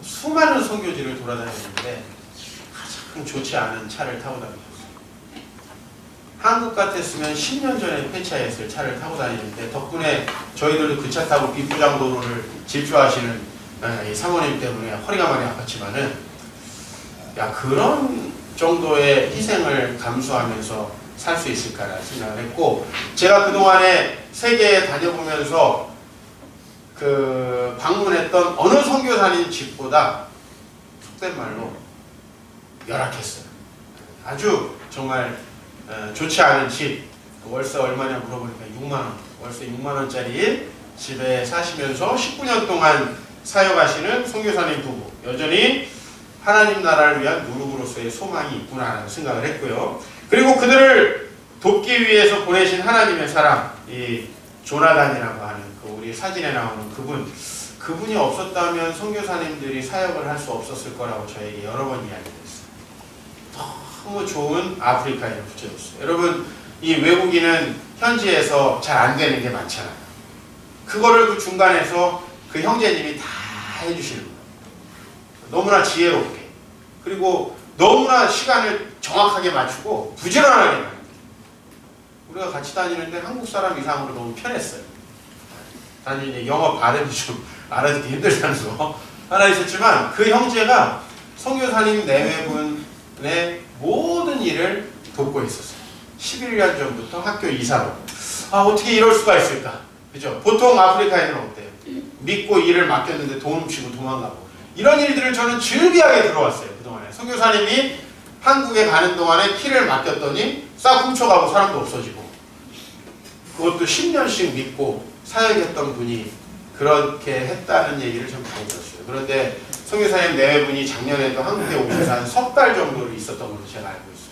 수많은 선교지를 돌아다녔는데 가장 좋지 않은 차를 타고 다녔어요. 한국 같았으면 10년 전에 폐차했을 차를 타고 다니는데 덕분에 저희들도 그 차 타고 비포장도로를 질주하시는 사모님 때문에 허리가 많이 아팠지만은 야 그런 정도의 희생을 감수하면서 살 수 있을까라는 생각을 했고, 제가 그동안에 세계에 다녀보면서 그 방문했던 어느 선교사님 집보다 속된 말로 열악했어요. 아주 정말 좋지 않은 집, 월세 얼마냐 물어보니까 6만원, 월세 6만원짜리 집에 사시면서 19년 동안 사역하시는 선교사님 부부, 여전히 하나님 나라를 위한 누룩으로서의 소망이 있구나라는 생각을 했고요. 그리고 그들을 돕기 위해서 보내신 하나님의 사람, 이 조나단이라고 하는 그 우리 사진에 나오는 그분이 없었다면 선교사님들이 사역을 할 수 없었을 거라고 저에게 여러 번 이야기했어요. 너무 좋은 아프리카인을 붙여줬어요. 여러분, 이 외국인은 현지에서 잘 안 되는 게 많잖아요. 그거를 그 중간에서 그 형제님이 다 해주시는 거예요. 너무나 지혜롭게. 그리고 너무나 시간을 정확하게 맞추고 부지런하게 만들어요. 우리가 같이 다니는데 한국 사람 이상으로 너무 편했어요. 단지 이제 영어 발음이 좀 알아듣기 힘들다는 거 하나 있었지만, 그 형제가 선교사님 내외분의 모든 일을 돕고 있었어요. 11년 전부터 학교 이사로. 어떻게 이럴 수가 있을까? 그죠? 보통 아프리카에는 어때요? 믿고 일을 맡겼는데 돈 훔치고 도망가고. 이런 일들을 저는 즐비하게 들어왔어요. 그동안에. 선교사님이 한국에 가는 동안에 키를 맡겼더니 싹 훔쳐가고 사람도 없어지고. 그것도 10년씩 믿고 사역했던 분이 그렇게 했다는 얘기를 좀 많이 들었어요. 그런데 선교사님 내외분이 작년에도 한국에 오셔서 한 석 달 정도 있었던 걸로 제가 알고 있어요.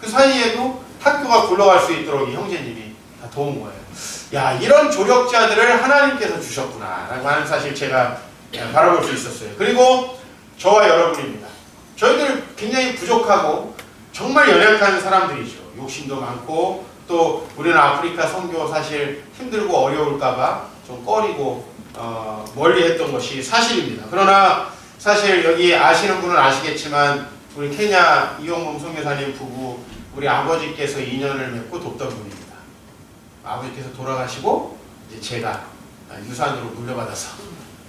그 사이에도 학교가 굴러갈 수 있도록 이 형제님이 다 도운 거예요. 야, 이런 조력자들을 하나님께서 주셨구나 라고 하는 사실 제가 바라볼 수 있었어요. 그리고 저와 여러분입니다. 저희들 굉장히 부족하고 정말 연약한 사람들이죠. 욕심도 많고, 또 우리는 아프리카 선교 사실 힘들고 어려울까봐 좀 꺼리고 멀리 했던 것이 사실입니다. 그러나 사실 여기 아시는 분은 아시겠지만 우리 케냐 이용범 선교사님 부부, 우리 아버지께서 인연을 맺고 돕던 분입니다. 아버지께서 돌아가시고 이제 제가 유산으로 물려받아서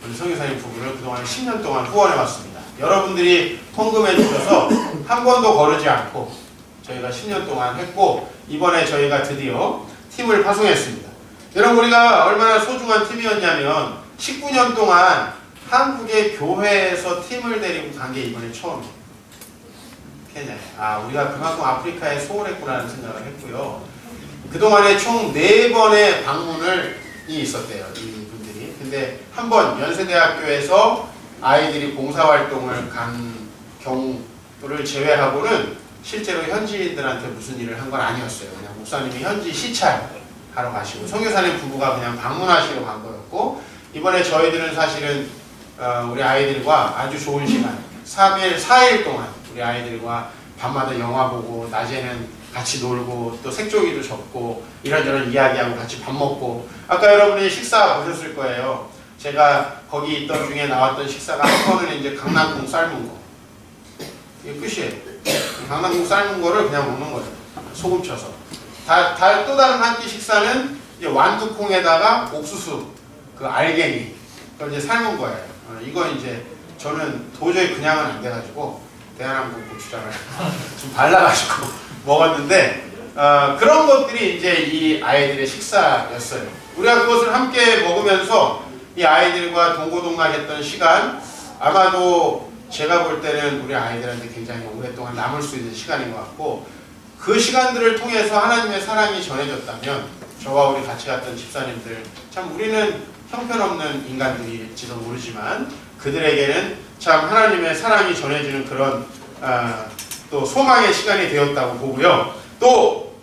우리 선교사님 부부를 그동안 10년 동안 후원해 왔습니다. 여러분들이 헌금해 주셔서 한 번도 거르지 않고 저희가 10년 동안 했고, 이번에 저희가 드디어 팀을 파송했습니다. 여러분, 우리가 얼마나 소중한 팀이었냐면 19년 동안 한국의 교회에서 팀을 데리고 간 게 이번에 처음이에요. 케냐에. 우리가 그만큼 아프리카에 소홀했구나라는 생각을 했고요. 그동안에 총 4번의 방문이 있었대요, 이분들이. 근데 한 번 연세대학교에서 아이들이 봉사활동을 간 경우를 제외하고는 실제로 현지인들한테 무슨 일을 한 건 아니었어요. 그냥 목사님이 현지 시찰하러 가시고 선교사님 부부가 그냥 방문하시러 간 거였고, 이번에 저희들은 사실은 우리 아이들과 아주 좋은 시간 3일, 4일 동안 우리 아이들과 밤마다 영화 보고 낮에는 같이 놀고 또 색종이도 접고 이런저런 이야기하고 같이 밥 먹고, 아까 여러분이 식사 보셨을 거예요. 제가 거기 있던 중에 나왔던 식사가 한 번은 이제 강낭콩 삶은 거, 이게 끝이에요. 강낭콩 삶은 거를 그냥 먹는 거예요. 소금 쳐서. 또 다른 한 끼 식사는 이제 완두콩에다가 옥수수 그 알갱이 그걸 이제 삶은 거예요. 이거 이제 저는 도저히 그냥은 안 돼가지고 대한항공 고추장을 좀 발라가지고 먹었는데, 그런 것들이 이제 이 아이들의 식사였어요. 우리가 그것을 함께 먹으면서 이 아이들과 동고동락했던 시간, 아마도 제가 볼 때는 우리 아이들한테 굉장히 오랫동안 남을 수 있는 시간인 것 같고, 그 시간들을 통해서 하나님의 사랑이 전해졌다면 저와 우리 같이 갔던 집사님들, 참 우리는 형편없는 인간들일지도 모르지만 그들에게는 참 하나님의 사랑이 전해지는 그런 또 소망의 시간이 되었다고 보고요. 또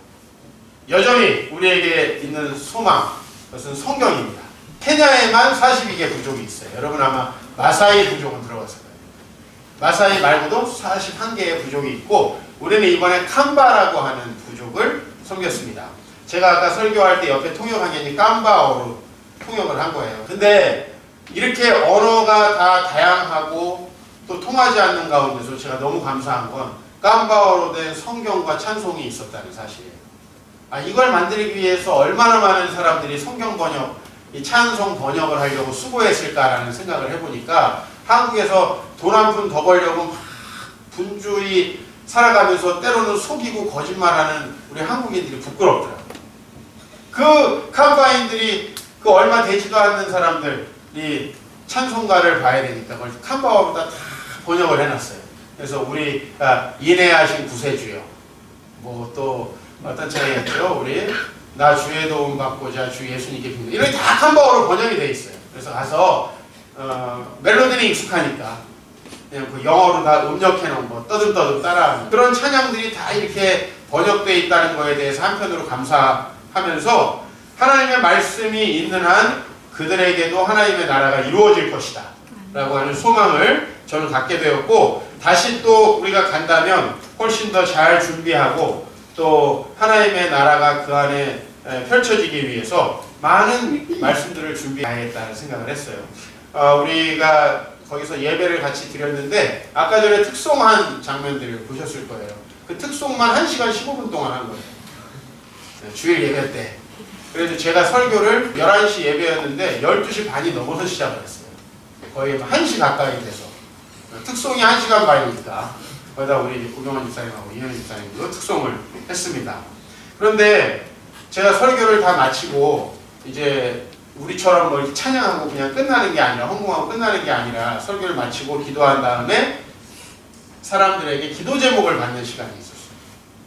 여전히 우리에게 있는 소망, 그것은 성경입니다. 케냐에만 42개 부족이 있어요. 여러분 아마 마사이 부족은 들어봤을 거예요. 마사이 말고도 41개의 부족이 있고, 우리는 이번에 캄바라고 하는 부족을 섬겼습니다. 제가 아까 설교할 때 옆에 통역하겠니 캄바어로 통역을 한 거예요. 근데 이렇게 언어가 다 다양하고 또 통하지 않는 가운데서 제가 너무 감사한 건 캄바어로 된 성경과 찬송이 있었다는 사실이에요. 이걸 만들기 위해서 얼마나 많은 사람들이 성경 번역, 이 찬송 번역을 하려고 수고했을까라는 생각을 해보니까, 한국에서 돈 한 푼 더 벌려고 막 분주히 살아가면서 때로는 속이고 거짓말하는 우리 한국인들이 부끄럽더라고요. 그 캄바인들이 그 얼마 되지도 않는 사람들이 찬송가를 봐야 되니까 그걸 캄바어보다 다 번역을 해놨어요. 그래서 우리가 인내하신 구세주여, 뭐 또 어떤 차이였죠? 우리 나 주의 도움 받고자 주 예수님께 빈다, 이런 게 다 캄바어로 번역이 돼 있어요. 그래서 가서 멜로디는 익숙하니까 그냥 그 영어로 다 음력해 놓은 거 떠듬떠듬 따라하는 그런 찬양들이 다 이렇게 번역되어 있다는 거에 대해서 한편으로 감사하면서, 하나님의 말씀이 있는 한 그들에게도 하나님의 나라가 이루어질 것이다 라고 하는 소망을 저는 갖게 되었고, 다시 또 우리가 간다면 훨씬 더 잘 준비하고 또 하나님의 나라가 그 안에 펼쳐지기 위해서 많은 말씀들을 준비해야겠다는 생각을 했어요. 우리가 거기서 예배를 같이 드렸는데 아까 전에 특송한 장면들을 보셨을 거예요. 그 특송만 1시간 15분 동안 한 거예요. 주일 예배 때. 그래서 제가 설교를 11시 예배였는데 12시 반이 넘어서 시작을 했어요. 거의 1시 가까이 돼서. 특송이 1시간 반이니까 거기다 우리 구경원 집사님하고 이현희 집사님도 특송을 했습니다. 그런데 제가 설교를 다 마치고 이제 우리처럼 뭐 찬양하고 그냥 끝나는 게 아니라, 헌금하고 끝나는 게 아니라 설교를 마치고 기도한 다음에 사람들에게 기도 제목을 받는 시간이 있었어요.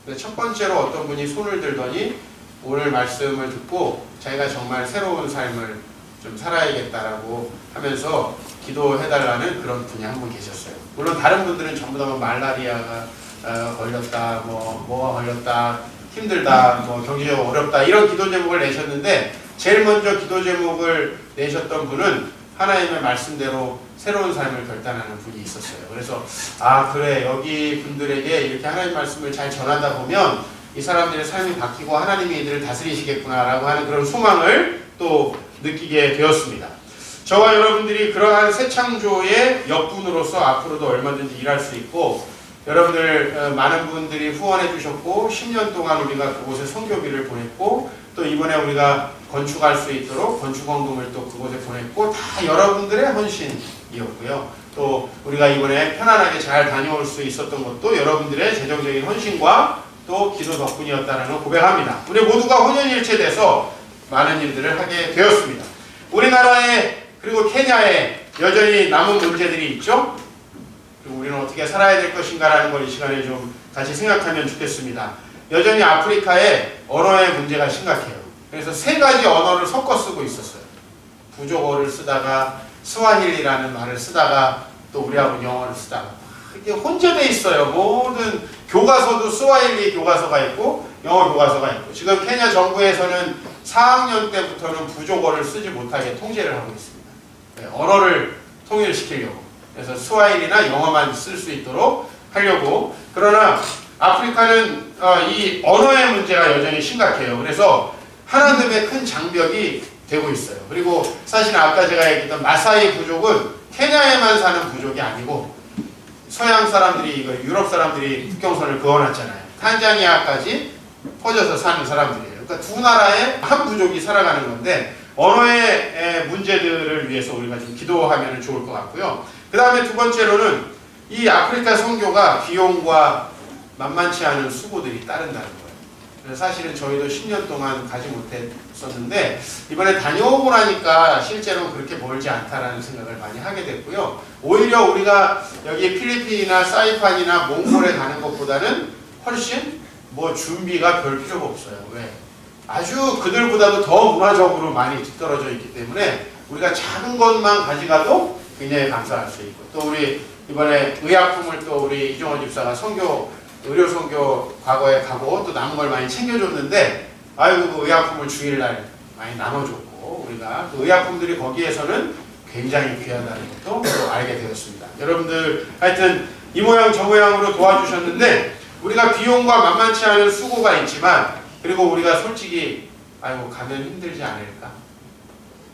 근데 첫 번째로 어떤 분이 손을 들더니 오늘 말씀을 듣고 자기가 정말 새로운 삶을 좀 살아야겠다라고 하면서 기도해달라는 그런 분이 한 분 계셨어요. 물론 다른 분들은 전부 다 말라리아가 걸렸다, 뭐가 걸렸다, 힘들다, 뭐 경제적으로 어렵다, 이런 기도 제목을 내셨는데, 제일 먼저 기도 제목을 내셨던 분은 하나님의 말씀대로 새로운 삶을 결단하는 분이 있었어요. 그래서 그래, 여기 분들에게 이렇게 하나님 말씀을 잘 전하다 보면 이 사람들의 삶이 바뀌고 하나님이 이들을 다스리시겠구나 라고 하는 그런 소망을 또 느끼게 되었습니다. 저와 여러분들이 그러한 새 창조의 역군으로서 앞으로도 얼마든지 일할 수 있고, 여러분들 많은 분들이 후원해 주셨고 10년 동안 우리가 그곳에 선교비를 보냈고 또 이번에 우리가 건축할 수 있도록 건축원금을 또 그곳에 보냈고 다 여러분들의 헌신이었고요. 또 우리가 이번에 편안하게 잘 다녀올 수 있었던 것도 여러분들의 재정적인 헌신과 또 기도 덕분이었다는 걸 고백합니다. 우리 모두가 혼연일체돼서 많은 일들을 하게 되었습니다. 우리나라에 그리고 케냐에 여전히 남은 문제들이 있죠. 그리고 우리는 어떻게 살아야 될 것인가라는 걸 이 시간에 좀 같이 생각하면 좋겠습니다. 여전히 아프리카에 언어의 문제가 심각해요. 그래서 3가지 언어를 섞어 쓰고 있었어요. 부족어를 쓰다가 스와힐리라는 말을 쓰다가 또 우리하고 영어를 쓰다가 이게 혼재되어 있어요. 모든 교과서도 스와힐리 교과서가 있고 영어 교과서가 있고 지금 케냐 정부에서는 4학년 때부터는 부족어를 쓰지 못하게 통제를 하고 있습니다. 네, 언어를 통일시키려고. 그래서 스와힐리나 영어만 쓸 수 있도록 하려고. 그러나 아프리카는 이 언어의 문제가 여전히 심각해요. 그래서 하나님의 큰 장벽이 되고 있어요. 그리고 사실 아까 제가 얘기했던 마사이 부족은 케냐에만 사는 부족이 아니고 서양 사람들이 유럽 사람들이 국경선을 그어놨잖아요. 탄자니아까지 퍼져서 사는 사람들이에요. 그러니까 두 나라의 한 부족이 살아가는 건데 언어의 문제들을 위해서 우리가 좀 기도하면 좋을 것 같고요. 그 다음에 두 번째로는 이 아프리카 선교가 비용과 만만치 않은 수고들이 따른다는 거예요. 그래서 사실은 저희도 10년 동안 가지 못했었는데 이번에 다녀오고 나니까 실제로 그렇게 멀지 않다라는 생각을 많이 하게 됐고요. 오히려 우리가 여기 필리핀이나 사이판이나 몽골에 가는 것보다는 훨씬 뭐 준비가 별 필요가 없어요. 왜? 아주 그들보다도 더 문화적으로 많이 뒤떨어져 있기 때문에 우리가 작은 것만 가져가도 굉장히 감사할 수 있고 또 우리 이번에 의약품을 또 우리 이종원 집사가 의료 선교 과거에 가고 또 남은 걸 많이 챙겨줬는데 아이고 그 의약품을 주일날 많이 나눠줬고 우리가 그 의약품들이 거기에서는 굉장히 귀하다는 것도 또 알게 되었습니다. 여러분들 하여튼 이 모양 저 모양으로 도와주셨는데 우리가 비용과 만만치 않은 수고가 있지만 그리고 우리가 솔직히 아이고 가면 힘들지 않을까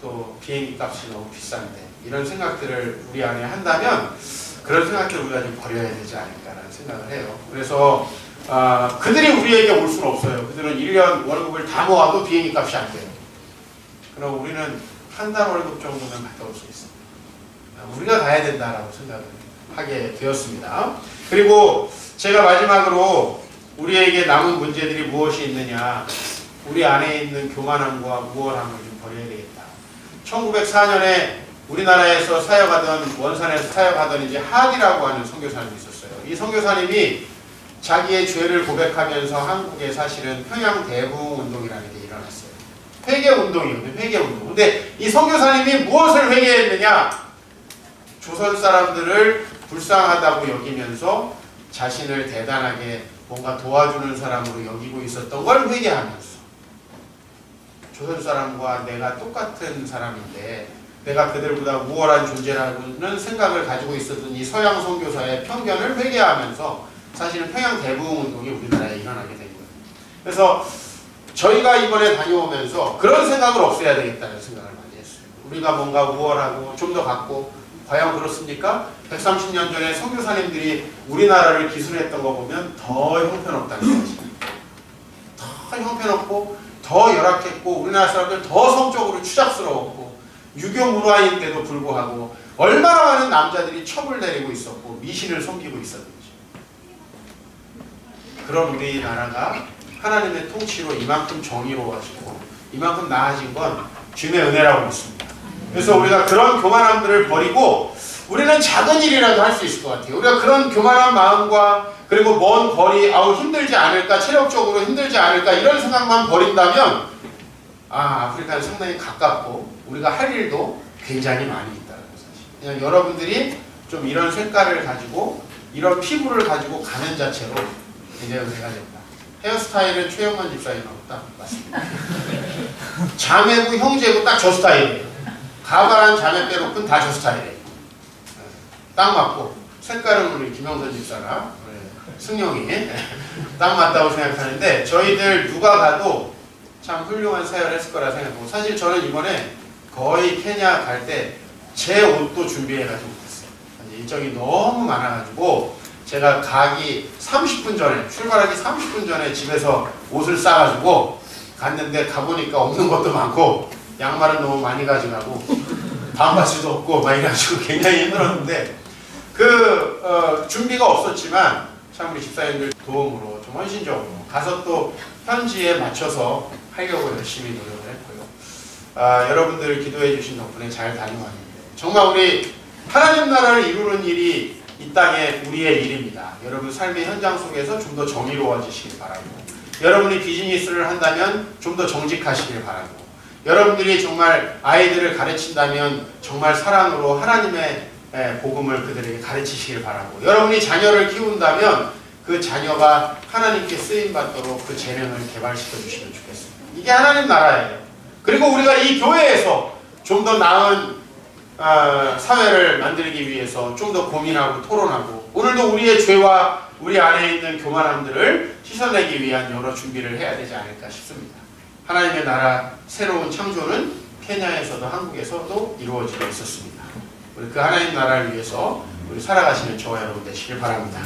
또 비행기 값이 너무 비싼데 이런 생각들을 우리 안에 한다면 그런 생각들을 우리가 좀 버려야 되지 않을까라는 생각을 해요. 그래서 그들이 우리에게 올 수는 없어요. 그들은 1년 월급을 다 모아도 비행기 값이 안 돼요. 그럼 우리는 한 달 월급 정도는 갔다 올 수 있습니다. 우리가 가야 된다라고 생각을 하게 되었습니다. 그리고 제가 마지막으로 우리에게 남은 문제들이 무엇이 있느냐 우리 안에 있는 교만함과 우월함을 좀 버려야 되겠다. 1904년에 우리나라에서 사역하던 원산에서 사역하던 이제 하디라고 하는 선교사님이 있었어요. 이 선교사님이 자기의 죄를 고백하면서 한국에 사실은 평양 대부흥 운동이라는 게 일어났어요. 회개 운동이거든요. 회개 운동. 근데 이 선교사님이 무엇을 회개했느냐? 조선 사람들을 불쌍하다고 여기면서 자신을 대단하게 뭔가 도와주는 사람으로 여기고 있었던 걸 회개하면서 조선 사람과 내가 똑같은 사람인데 내가 그들보다 우월한 존재라는 생각을 가지고 있었던 이 서양 선교사의 편견을 회개하면서 사실은 평양 대부흥 운동이 우리나라에 일어나게 된 거예요. 그래서 저희가 이번에 다녀오면서 그런 생각을 없애야 되겠다는 생각을 많이 했어요. 우리가 뭔가 우월하고 좀 더 갖고 과연 그렇습니까? 130년 전에 선교사님들이 우리나라를 기술했던 거 보면 더 형편없다는 거지. 더 형편없고 더 열악했고 우리나라 사람들 더 성적으로 추잡스러웠고 유교 문화인데도 불구하고 얼마나 많은 남자들이 첩을 내리고 있었고 미신을 섬기고 있었는지. 그런 우리나라가 하나님의 통치로 이만큼 정의로워지고 이만큼 나아진 건 주님의 은혜라고 믿습니다. 그래서 우리가 그런 교만함들을 버리고 우리는 작은 일이라도 할 수 있을 것 같아요. 우리가 그런 교만한 마음과 그리고 먼 거리 힘들지 않을까 체력적으로 힘들지 않을까 이런 생각만 버린다면 아프리카는 상당히 가깝고 우리가 할 일도 굉장히 많이 있다는 사실. 그냥 여러분들이 좀 이런 색깔을 가지고 이런 피부를 가지고 가는 자체로 굉장히 은혜가 된다. 헤어스타일은 최영만 집사님하고 딱 맞습니다. 자매고 형제고 딱 저 스타일이에요. 가발한 자매 빼놓고는 다 저 스타일이에요. 딱 맞고 색깔은 우리 김영선 집사랑 승용이 딱 맞다고 생각하는데 저희들 누가 가도 참 훌륭한 사역을 했을 거라 생각하고 사실 저는 이번에 거의 케냐 갈 때 제 옷도 준비해가지고 갔어요. 일정이 너무 많아가지고 제가 가기 30분 전에, 출발하기 30분 전에 집에서 옷을 싸가지고 갔는데 가보니까 없는 것도 많고 양말은 너무 많이 가져가고 반바지도 없고 막 이래가지고 굉장히 힘들었는데 준비가 없었지만 참 우리 집사님들 도움으로 좀 헌신적으로 가서 또 현지에 맞춰서 하려고 열심히 노력을 했고요. 여러분들 기도해 주신 덕분에 잘 다녀왔는데 정말 우리 하나님 나라를 이루는 일이 이 땅에 우리의 일입니다. 여러분 삶의 현장 속에서 좀 더 정의로워지시길 바라고, 여러분이 비즈니스를 한다면 좀 더 정직하시길 바라고, 여러분들이 정말 아이들을 가르친다면 정말 사랑으로 하나님의 복음을 그들에게 가르치시길 바라고, 여러분이 자녀를 키운다면 그 자녀가 하나님께 쓰임받도록 그 재능을 개발시켜 주시면 좋겠습니다. 이게 하나님 나라예요. 그리고 우리가 이 교회에서 좀 더 나은 사회를 만들기 위해서 좀 더 고민하고 토론하고, 오늘도 우리의 죄와 우리 안에 있는 교만함들을 씻어내기 위한 여러 준비를 해야 되지 않을까 싶습니다. 하나님의 나라 새로운 창조는 케냐에서도 한국에서도 이루어지고 있었습니다. 우리 그 하나님 나라를 위해서 우리 살아가시는 저와 여러분 되시길 바랍니다.